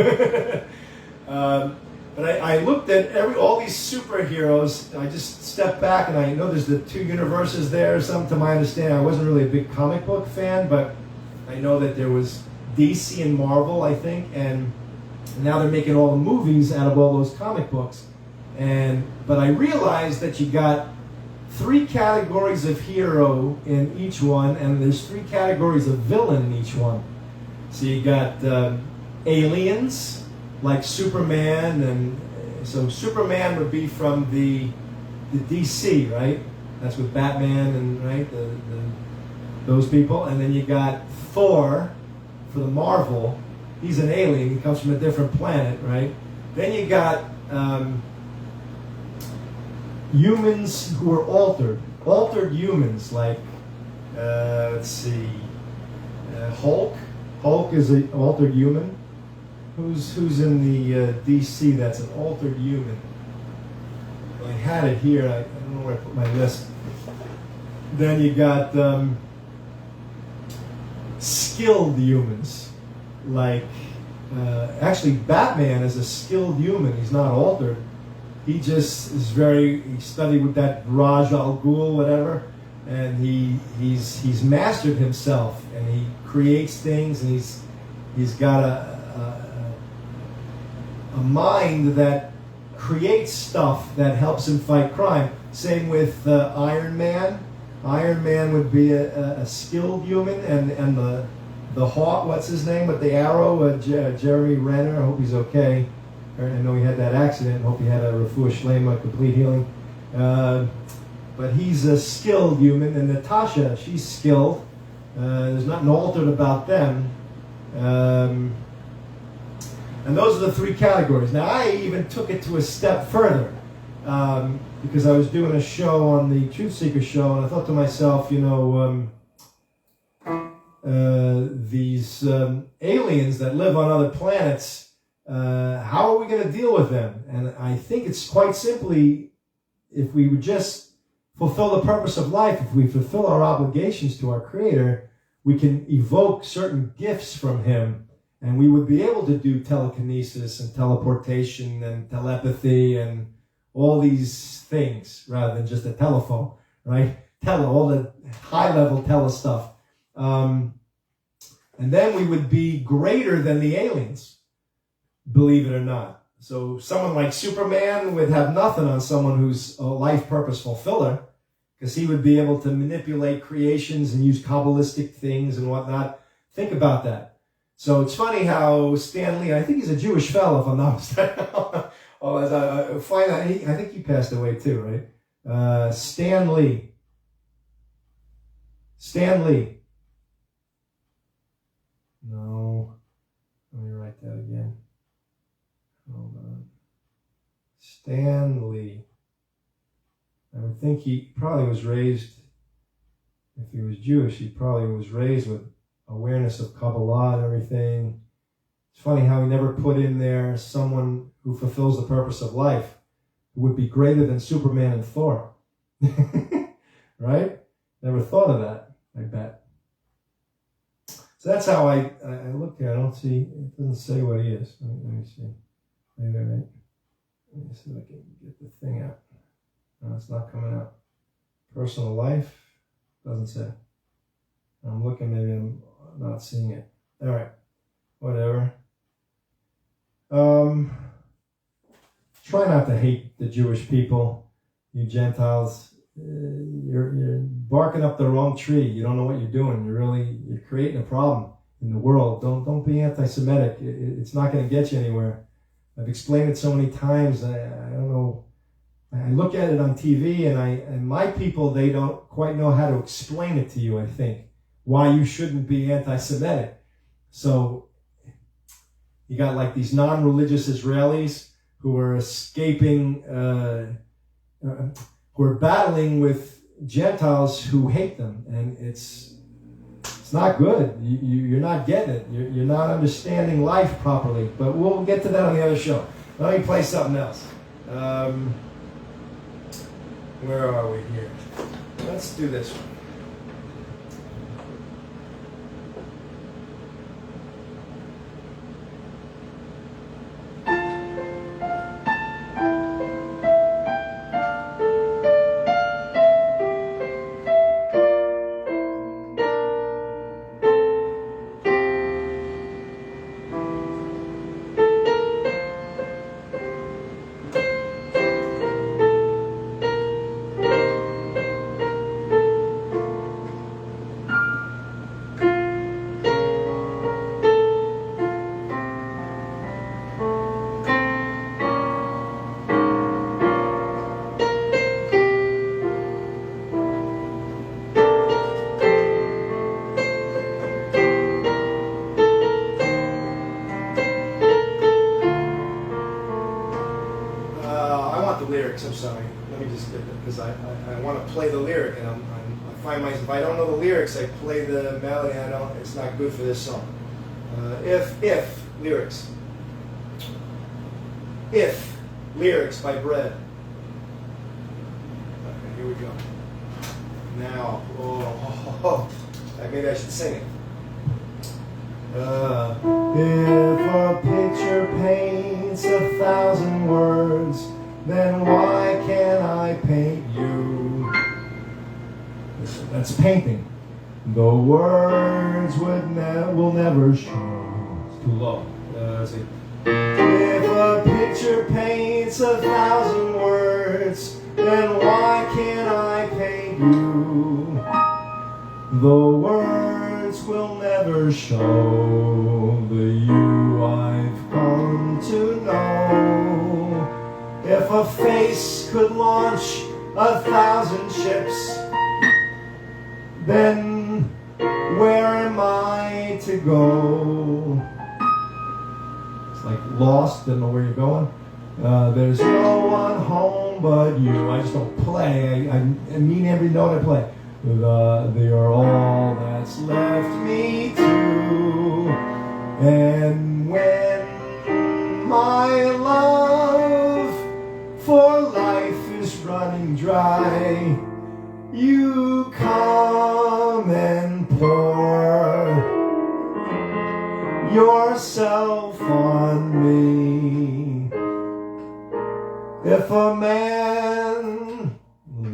But I looked at all these superheroes. I just stepped back and I know there's the two universes there. Some, to my understanding, I wasn't really a big comic book fan, but I know that there was DC and Marvel, I think, and now they're making all the movies out of all those comic books. But I realized that you got 3 categories of hero in each one, and there's 3 categories of villain in each one. So you got aliens, like Superman, and so Superman would be from the DC, right? That's with Batman and right those people. And then you got Thor for the Marvel. He's an alien. He comes from a different planet, right? Then you got humans who are altered humans, like let's see, Hulk. Hulk is an altered human. Who's in the DC that's an altered human? I had it here. I don't know where I put my list. Then you got skilled humans, like actually Batman is a skilled human. He's not altered. He just is he studied with that Raj Al Ghul, whatever, and he's mastered himself, and he creates things, and he's got a mind that creates stuff that helps him fight crime. Same with Iron Man. Iron Man would be a skilled human, and the Hawk, what's his name, with the arrow, Jeremy Renner. I hope he's okay. I know he had that accident. I hope he had a refuah shlema, complete healing. But he's a skilled human, and Natasha, she's skilled. There's nothing altered about them. And those are the 3 categories. Now, I even took it to a step further because I was doing a show on the Truth Seeker show, and I thought to myself, these aliens that live on other planets, how are we going to deal with them? And I think it's quite simply, if we would just fulfill the purpose of life, if we fulfill our obligations to our Creator, we can evoke certain gifts from Him, and we would be able to do telekinesis and teleportation and telepathy and all these things rather than just a telephone, right? All the high-level tele stuff. And then we would be greater than the aliens, believe it or not. So someone like Superman would have nothing on someone who's a life purpose fulfiller, because he would be able to manipulate creations and use Kabbalistic things and whatnot. Think about that. So it's funny how Stan Lee, I think he's a Jewish fellow, if I'm not mistaken. I think he passed away too, right? Stan Lee. No. Let me write that again. Hold on. Stan Lee. I would think he probably was raised, if he was Jewish, he probably was raised with awareness of Kabbalah and everything. It's funny how he never put in there someone who fulfills the purpose of life who would be greater than Superman and Thor. Right? Never thought of that, I bet. So that's how I look here. I don't see, it doesn't say what he is. Let me see. Maybe, right? Let me see if I can get the thing out. No, it's not coming out. Personal life. Doesn't say. I'm looking, maybe I'm not seeing it. All right, whatever. Try not to hate the Jewish people, you Gentiles. You're barking up the wrong tree. You don't know what you're doing. You're creating a problem in the world. Don't be anti-Semitic. It's not going to get you anywhere. I've explained it so many times. I don't know. I look at it on TV, and my people, they don't quite know how to explain it to you. I think why you shouldn't be anti-Semitic. So you got like these non-religious Israelis who are escaping, who are battling with Gentiles who hate them, and it's not good. You're not getting it. You're not understanding life properly. But we'll get to that on the other show. Let me play something else. Where are we here? Let's do this one. I'm sorry. Let me just get that, because I want to play the lyric, and I find myself, if I don't know the lyrics, I play the melody. It's not good for this song. If lyrics. If lyrics by Bread. Okay, here we go. Now, maybe I should sing it. If a picture paints 1,000 words, then why can't I paint you? That's painting. The words will never show. It's too low. Let's see. If a picture paints 1,000 words, then why can't I paint you? The words will never show the you I've come to know. If a face could launch 1,000 ships, then where am I to go? It's like Lost, don't know where you're going. There's no one home but you. I just don't play. I mean every note I play. You're all that's left me to. And when my love for life is running dry, you come and pour yourself on me. If a man,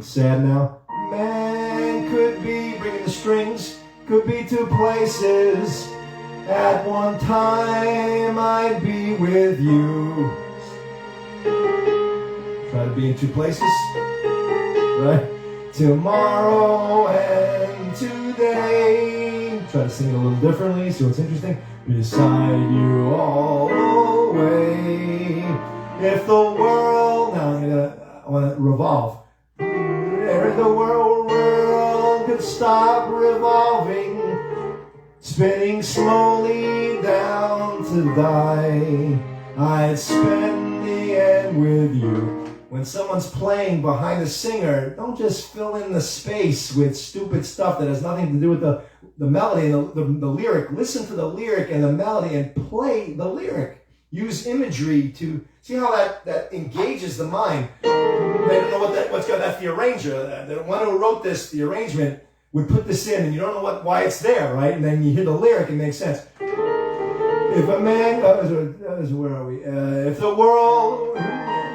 sad now, man could be bringing the strings, could be two places. At one time I'd be with you. Try to be in two places, right? Tomorrow and today. Try to sing it a little differently, see what's interesting. Beside you all the way. If the world, now I want to revolve. If the world could stop revolving, spinning slowly down to die, I'd spend the end with you. When someone's playing behind the singer, don't just fill in the space with stupid stuff that has nothing to do with the melody and the lyric. Listen to the lyric and the melody and play the lyric. Use imagery to see how that engages the mind. They don't know what's got. That's the arranger. The one who wrote this, the arrangement, would put this in, and you don't know why it's there, right? And then you hear the lyric, it makes sense. If a man, where are we? If the world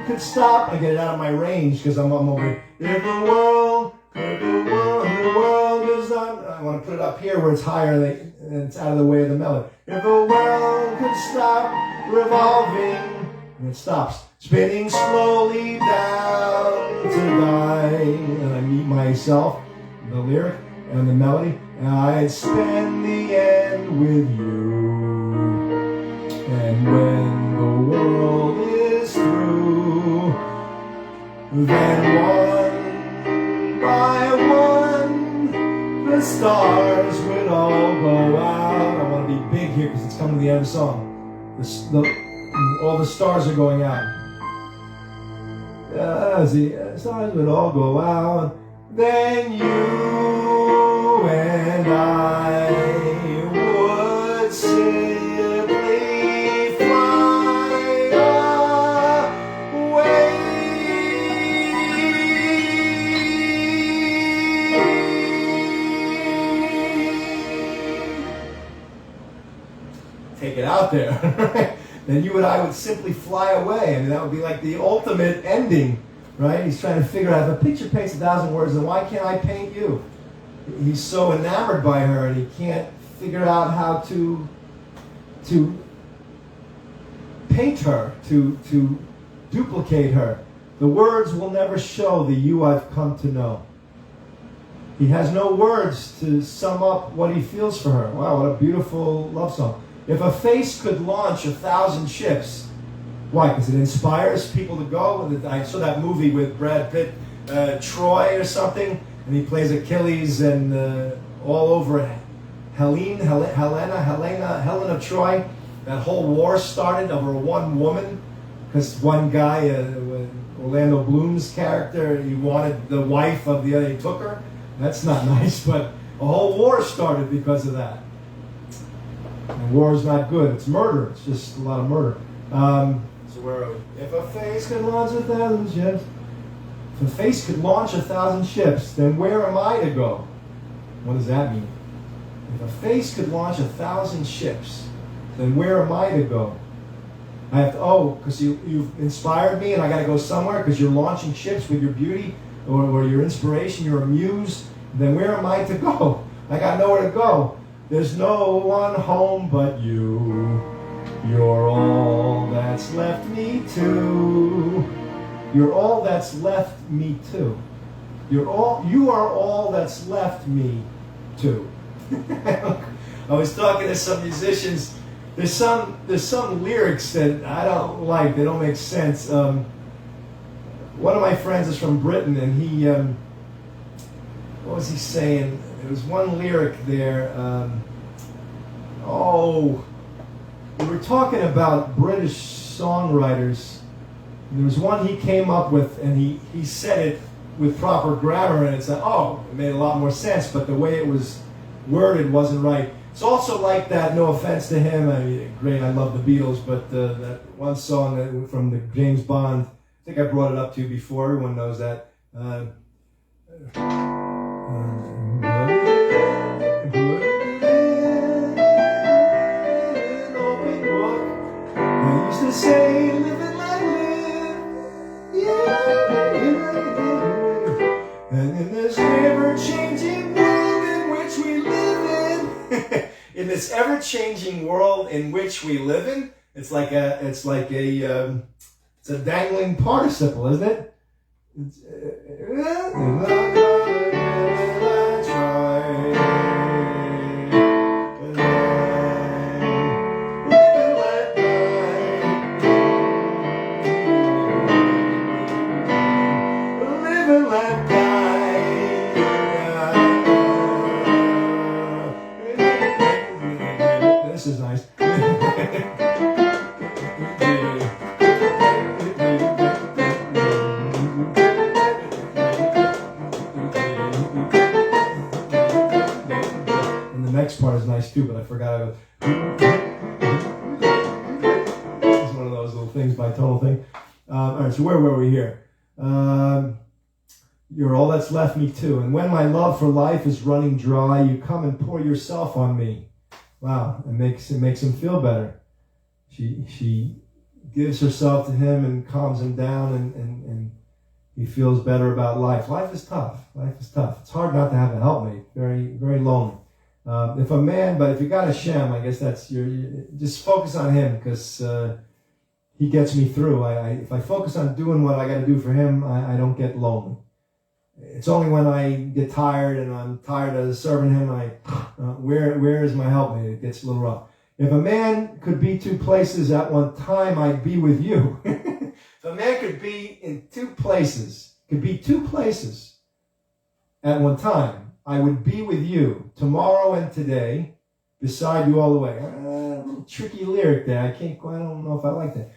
could stop, I get it out of my range because I'm over. If the world could the world is not, I want to put it up here where it's higher and it's out of the way of the melody. If the world could stop revolving, and it stops, spinning slowly down to die, and I meet myself, the lyric and the melody, and I'd spend the end with you. And when the world is through, then one by one, the stars would all go out. I want to be big here because it's coming to the end of the song. All the stars are going out. As the stars would all go out, then you and I would simply fly away. Take it out there. Then you and I would simply fly away. I mean, that would be like the ultimate ending, right? He's trying to figure out, if a picture paints 1,000 words, then why can't I paint you? He's so enamored by her, and he can't figure out how to paint her, to duplicate her. The words will never show the you I've come to know. He has no words to sum up what he feels for her. Wow, what a beautiful love song. If a face could launch 1,000 ships, why? Because it inspires people to go. I saw that movie with Brad Pitt, Troy or something, and he plays Achilles and all over Helen of Troy. That whole war started over one woman, because one guy, Orlando Bloom's character, he wanted the wife of the other, he took her. That's not nice, but a whole war started because of that. And war is not good. It's murder. It's just a lot of murder. So where are we? If a face could launch 1,000 ships, if a face could launch 1,000 ships, then where am I to go? What does that mean? If a face could launch 1,000 ships, then where am I to go? I have to, because you've inspired me and I got to go somewhere because you're launching ships with your beauty or your inspiration, you're a muse. Then where am I to go? I got nowhere to go. There's no one home but you. You're all that's left me to. You're all that's left me to. You are all that's left me to. I was talking to some musicians. There's some lyrics that I don't like. They don't make sense. One of my friends is from Britain, and he, what was he saying? There was one lyric there. We were talking about British songwriters. There was one he came up with, and he said it with proper grammar, and it made a lot more sense, but the way it was worded wasn't right. It's also like that, no offense to him, I mean, great, I love the Beatles, but that one song from the James Bond, I think I brought it up to you before, everyone knows that. I used to say, live and let live, yeah. And in this ever-changing world in which we live in, in this ever-changing world in which we live in, it's a dangling participle, isn't it? This is nice. And the next part is nice too, but I forgot it. It's one of those little things by tonal thing. All right, so where were we here? You're all that's left me too. And when my love for life is running dry, you come and pour yourself on me. Wow, it makes him feel better. She gives herself to him and calms him down, and he feels better about life. Life is tough. Life is tough. It's hard not to have a helpmate. Very, very lonely. If you got a Shem, I guess that's just focus on him, because he gets me through. If I focus on doing what I got to do for him, I don't get lonely. It's only when I get tired and I'm tired of serving him, where is my helpmate? It gets a little rough. If a man could be two places at one time, I'd be with you. If a man could be in two places at one time, I would be with you tomorrow and today, beside you all the way. A little tricky lyric there. I don't know if I like that.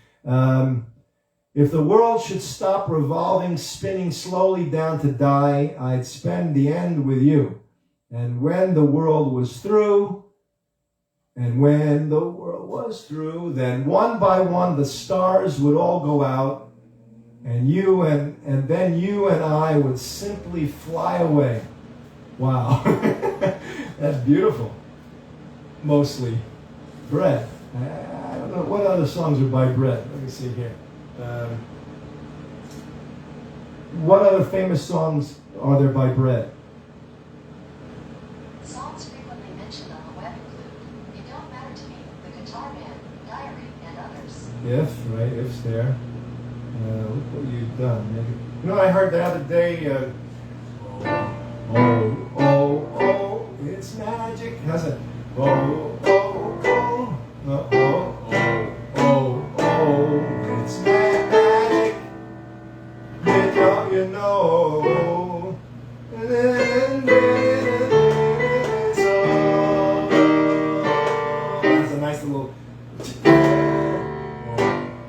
If the world should stop revolving, spinning slowly down to die, I'd spend the end with you. And when the world was through, then one by one the stars would all go out, and then you and I would simply fly away. Wow. That's beautiful. Mostly Bread. I don't know what other songs are by Bread. Let me see here. What other famous songs are there by Bread? Songs frequently mentioned on the web include It Don't Matter to Me, The Guitar Man, Diary, and others. If's there. Look what you've done. You know, I heard the other day, oh, it's magic. How's it? Oh, it's magic. You know. That's a nice little.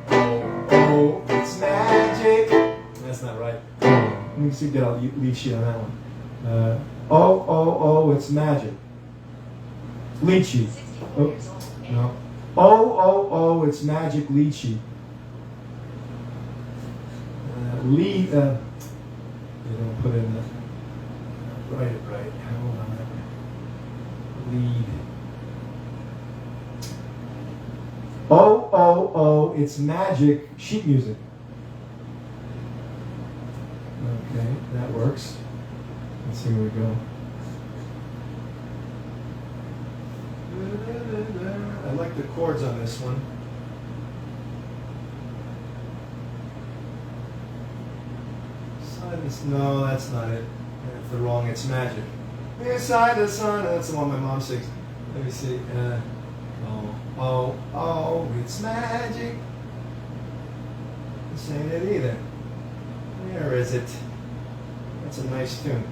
Oh, it's magic. That's not right. Let me see, get a lead sheet on that one. Oh, it's magic. Lead sheet. Oh, no. Oh, it's magic. Lead sheet. You don't put in the. Write it right. Hold on. Lead. Oh, it's magic. Sheet music. Okay, that works. Let's see where we go. I like the chords on this one. No, that's not it. That's the wrong. It's magic. Inside the sun. That's the one my mom sings. Let me see. Oh, it's magic. This ain't it either. Where is it? That's a nice tune.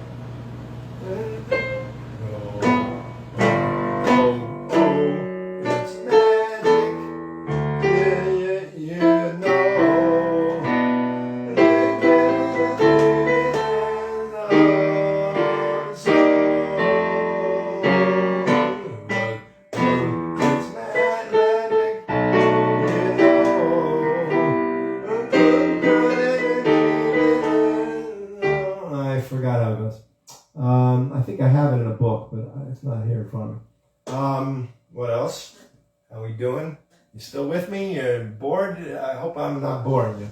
It's magic. Yeah, you know. I think I have it in a book, but it's not here in front of me. What else? How we doing? You still with me? You're bored? I hope I'm not boring you.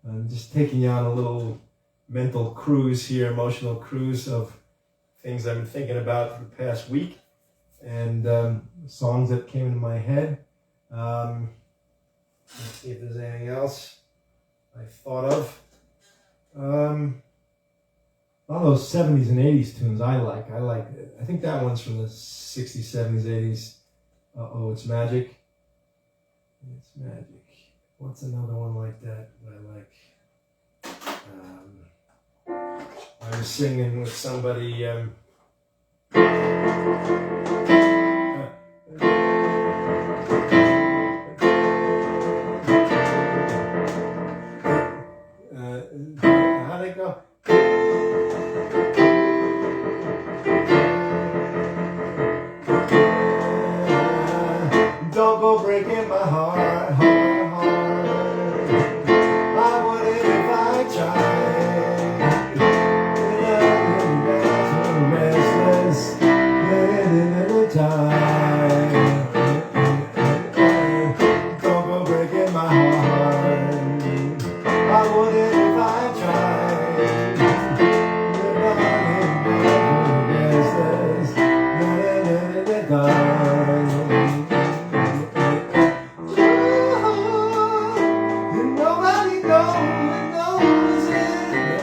I'm just taking you on a little mental cruise here, emotional cruise of things I've been thinking about for the past week, and songs that came into my head. Let's see if there's anything else I thought of. All those 70s and 80s tunes I like. I think that one's from the 60s, 70s, 80s. Oh, it's magic. It's magic. What's another one like that I like? I was singing with somebody. How'd it go? Don't go breaking my heart, heart. I wouldn't if I tried. Restless. Nobody knows it.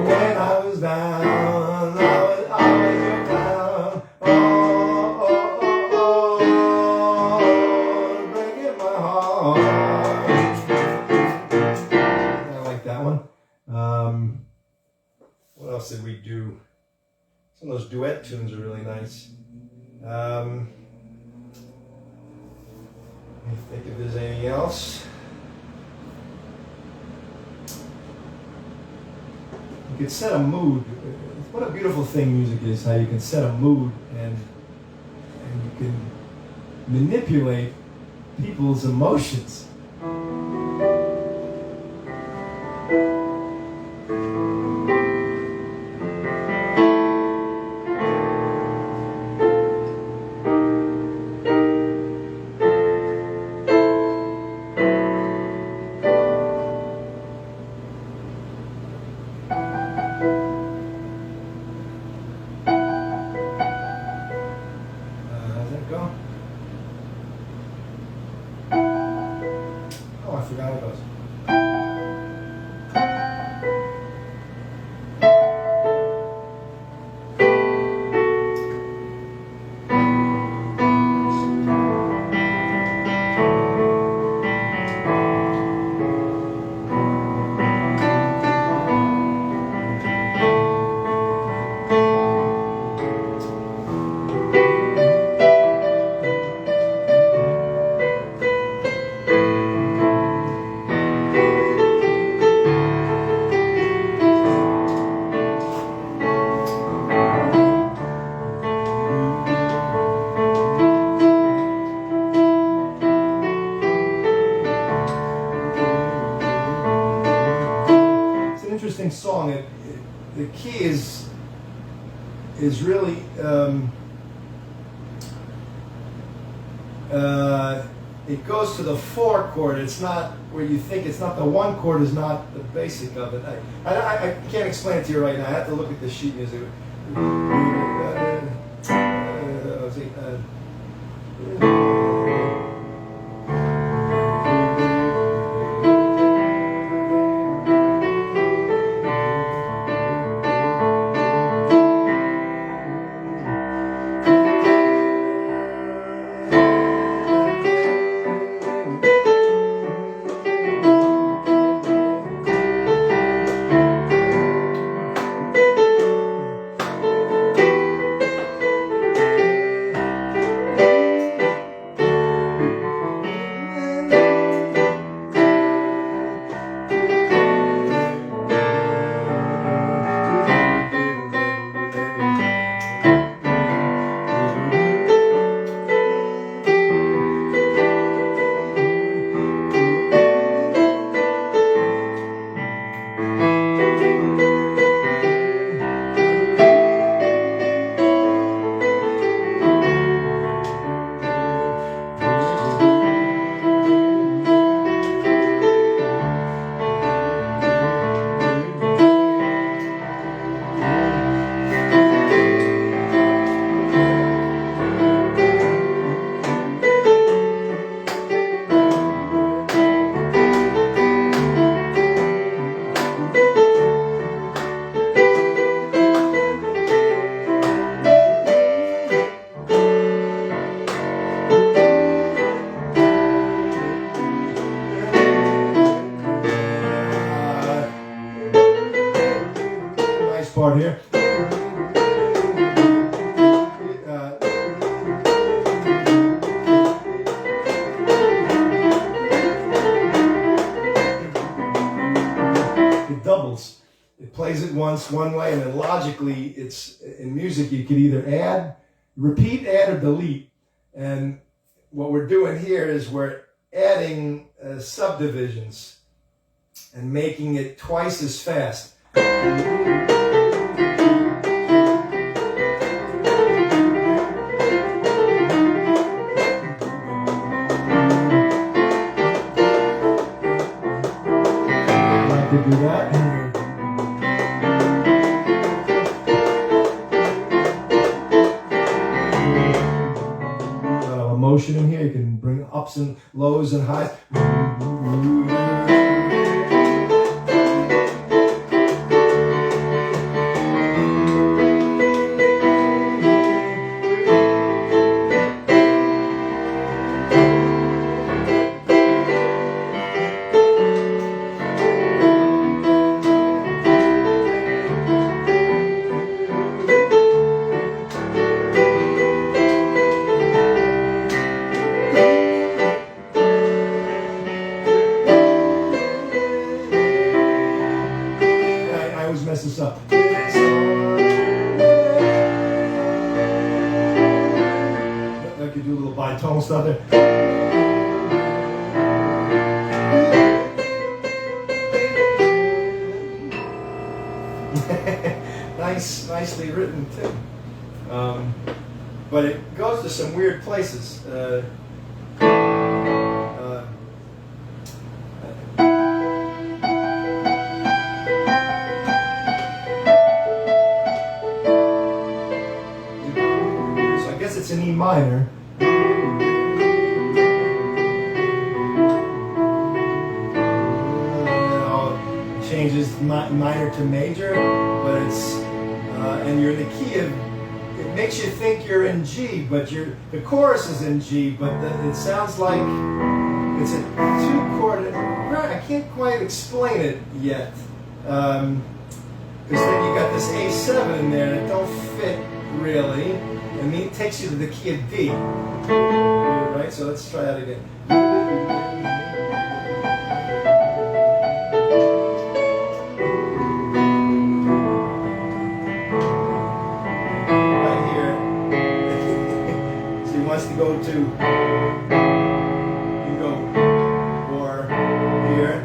When I was down, I was your clown. Oh, breaking my heart. I like that one. What else did we do? Some of those duet tunes are really nice. Let me think if there's anything else. You can set a mood. What a beautiful thing music is, how you can set a mood and you can manipulate people's emotions. Song. The key is really it goes to the 4 chord. It's not where you think. It's not the 1 chord. Is not the basic of it. I can't explain it to you right now. I have to look at the sheet music. Part here. It doubles. It plays it once one way, and then logically, it's in music. You could either add, repeat, add, or delete. And what we're doing here is we're adding subdivisions and making it twice as fast. Do that. motion in here. You can bring ups and lows and highs. Mess this up. I could do a little bitonal stuff there. Nicely written too. But it goes to some weird places. It's an E minor. Changes minor to major, but it's and you're in the key of. It makes you think you're in G, but the chorus is in G, but it sounds like it's a 2-chord. I can't quite explain it yet, because then you got this A7 in there that don't fit really. And it takes you to the key of D, right? So let's try that again. Right here. So he wants to go to, you go, or here.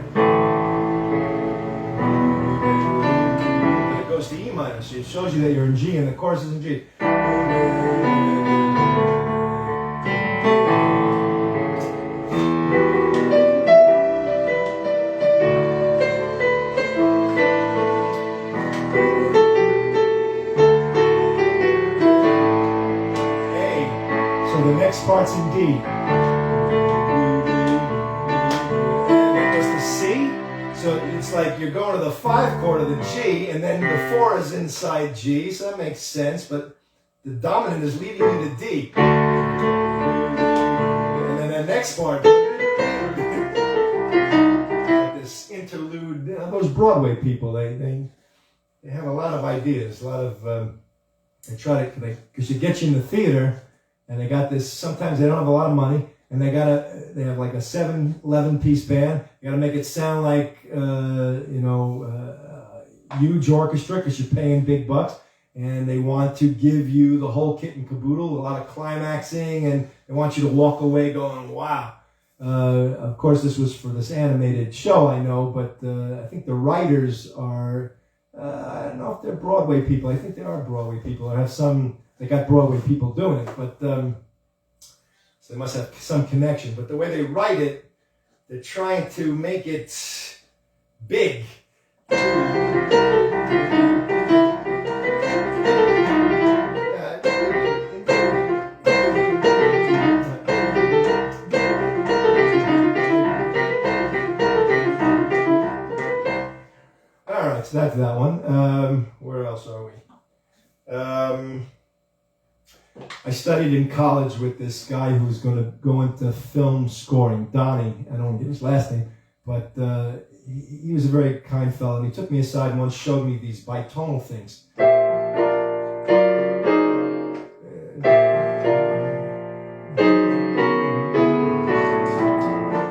And it goes to E minor, so it shows you that you're in G and the chorus is in G. Parts in D. And then goes to C. So it's like you're going to the 5 chord of the G, and then the 4 is inside G, so that makes sense, but the dominant is leading you to D. And then the next part, like this interlude. Those Broadway people, they have a lot of ideas, a lot of, they try to, because you get you in the theater, and they got this, sometimes they don't have a lot of money, and they have like a 11 piece band. You gotta make it sound like, huge orchestra, because you're paying big bucks, and they want to give you the whole kit and caboodle, a lot of climaxing, and they want you to walk away going, wow. Of course, this was for this animated show, I know, but I think the writers are, I don't know if they're Broadway people. I think they are Broadway people, or have some. They got Broadway people doing it, but so they must have some connection. But the way they write it, they're trying to make it big. All right, so that's that one. Where else are we? I studied in college with this guy who was going to go into film scoring, Donnie. I don't want to get his last name, but he was a very kind fellow, and he took me aside and once showed me these bitonal things.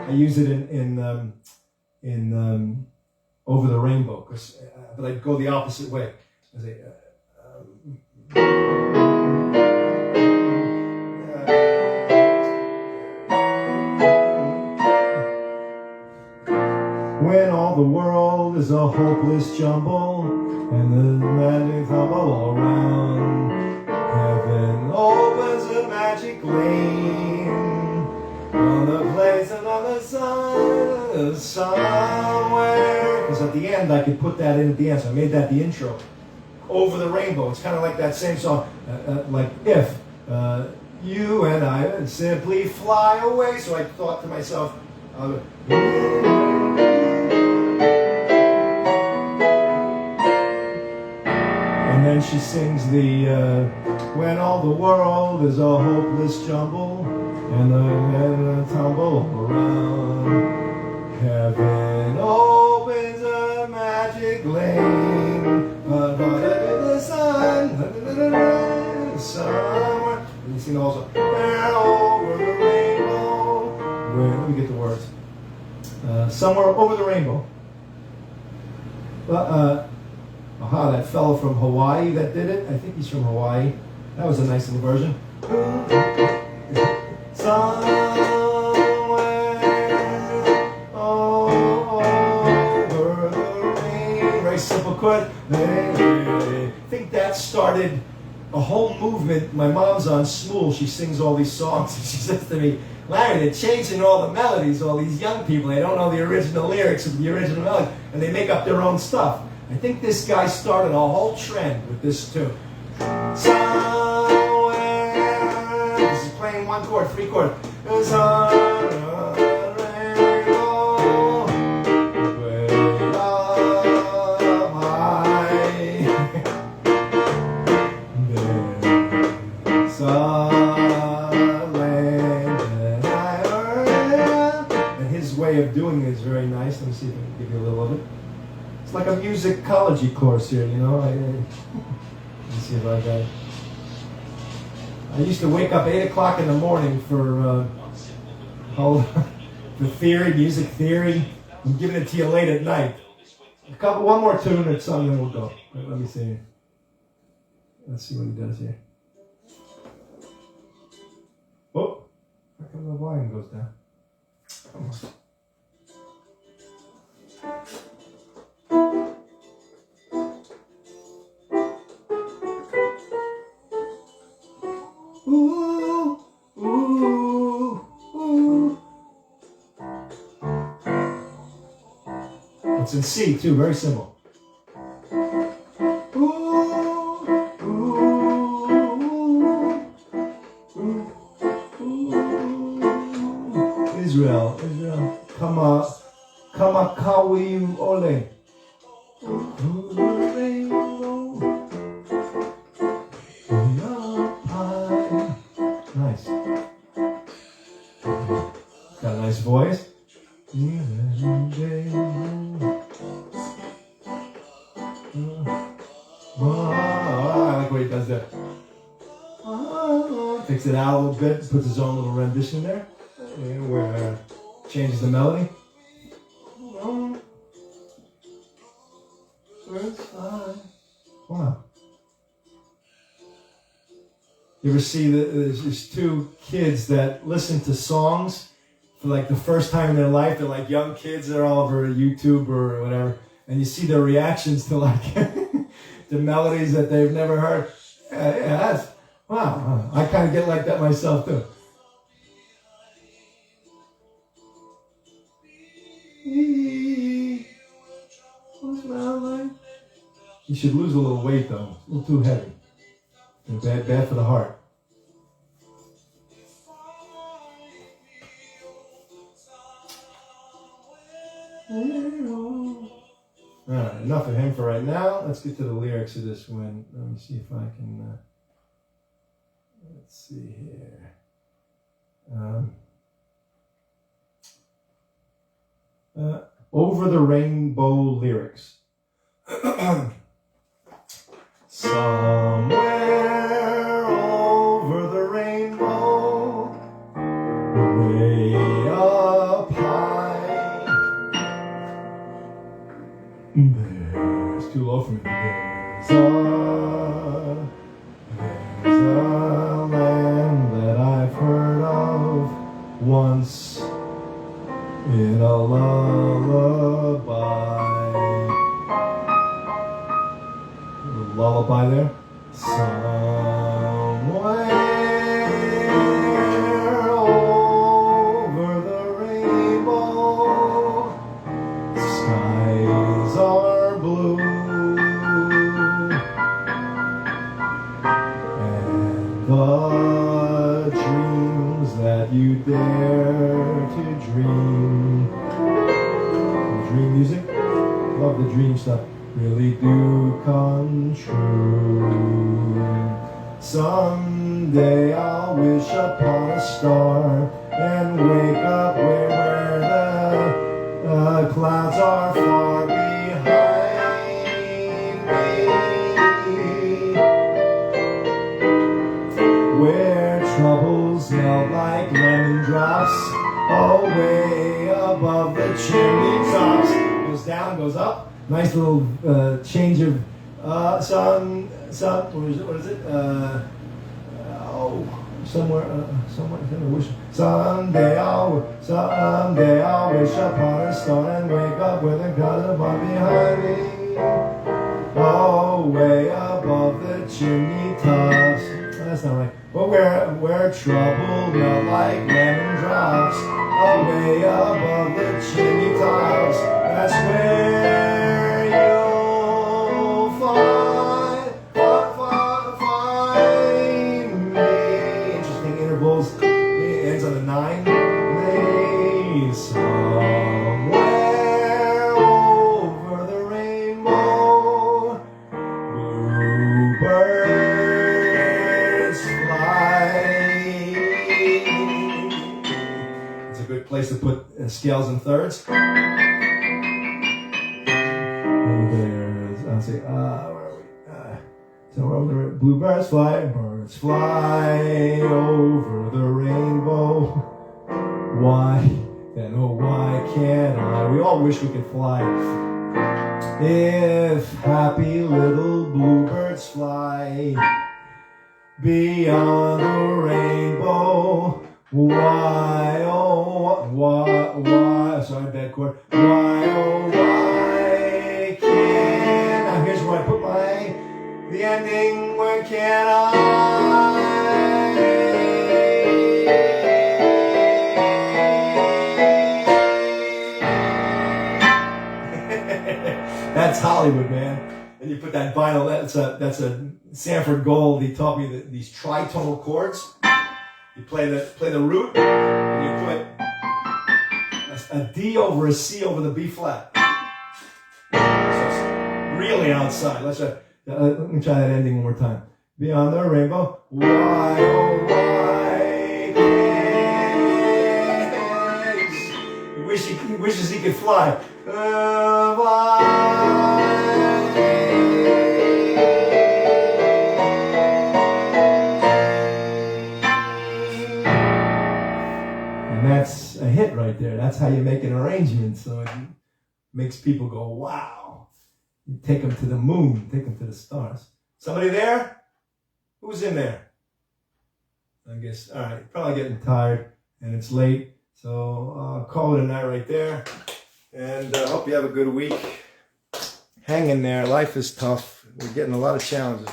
I use it in Over the Rainbow, but I go the opposite way. I say, when all the world is a hopeless jumble and the magic tumble all around, heaven opens a magic lane on the place another side somewhere. Because at the end I could put that in at the end, so I made that the intro. Over the Rainbow. It's kind of like that same song, like If. you and I simply fly away. So I thought to myself, and then she sings the when all the world is a hopeless jumble and the tumble around, heaven opens a magic lane, the sun, somewhere. And you sing also, there over the rainbow. Wait, let me get the words. Somewhere over the rainbow. Aha, that fellow from Hawaii that did it. I think he's from Hawaii. That was a nice little version. Somewhere over the rain. Very simple chord. I think that started a whole movement. My mom's on Smool. She sings all these songs. And she says to me, Larry, they're changing all the melodies. All these young people, they don't know the original lyrics of the original melody. And they make up their own stuff. I think this guy started a whole trend with this tune. Somewhere, this is playing 1 chord, 3 chord. Somewhere, way up high. There's a land that I heard. And his way of doing it is very nice. Let me see if I can give you a little of it. It's like a musicology course here, you know. Let me see if I got it. I used to wake up 8 o'clock in the morning for the theory, music theory. I'm giving it to you late at night. One more tune or something, then we'll go. Let me see. Let's see what he does here. Oh, how come the volume goes down? Come on. Ooh, ooh, ooh. It's in C too, very simple. Ooh, ooh, ooh, ooh. Israel, Kamakawi Ole. Nice. Got a nice voice. I like what he does there. Takes it out a little bit, puts his own little rendition there, where changes the melody. Wow. You ever see there's 2 kids that listen to songs for like the first time in their life? They're like young kids, they're all over YouTube or whatever, and you see their reactions to like the melodies that they've never heard. Yeah, that's wow. I kind of get like that myself too. You should lose a little weight though. It's a little too heavy. And bad for the heart. Alright, enough of him for right now. Let's get to the lyrics of this one. Let me see if I can. Let's see here. Over the Rainbow lyrics. Somewhere over the rainbow, way up high. It's too low for me. There's a land that I've heard of once in a lullaby. Lullaby there. Somewhere over the rainbow, skies are blue, and the the dreams that you dare to dream. Dream music, love the dream stuff, really do come true. Someday I'll wish upon a star and wake up where the clouds are far behind me, where troubles melt like lemon drops away above the chimney tops. Goes down, goes up. Nice little change of what is it? Somewhere. Someday I'll wish upon a star and wake up with a cloud above behind me. Oh, way above the chimney tops. That's not right. But where trouble melt like lemon drops, away above the chimney tops. That's where you'll find me. Interesting intervals. It ends on a 9. Maybe somewhere over the rainbow, bluebirds fly. It's a good place to put scales and thirds. I'll say, where are we? So over the bluebirds fly, birds fly over the rainbow. Why? Then oh, why can't I? We all wish we could fly. If happy little bluebirds fly beyond the rainbow, why, oh, why, sorry, bad chord. Why, oh, why can't I? Here's where I put the ending, where can I? That's Hollywood, man. And you put that vinyl, that's a Sanford Gold. He taught me these tritonal chords. You play the root, and you put a D over a C over the B flat. So it's really outside. Let me try that ending one more time. Beyond the rainbow, why, oh, why can't he wishes he could fly. And that's a hit right there. That's how you make an arrangement. So it makes people go, wow. You take them to the moon, take them to the stars. Somebody there? Who's in there? I guess, all right, probably getting tired and it's late. So I'll call it a night right there. And I hope you have a good week. Hang in there. Life is tough. We're getting a lot of challenges.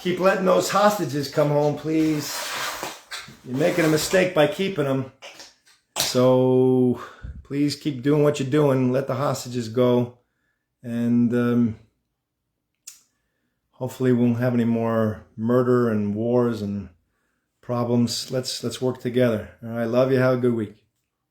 Keep letting those hostages come home, please. You're making a mistake by keeping them. So please keep doing what you're doing. Let the hostages go. And hopefully we won't have any more murder and wars and problems. Let's work together. All right, love you. Have a good week.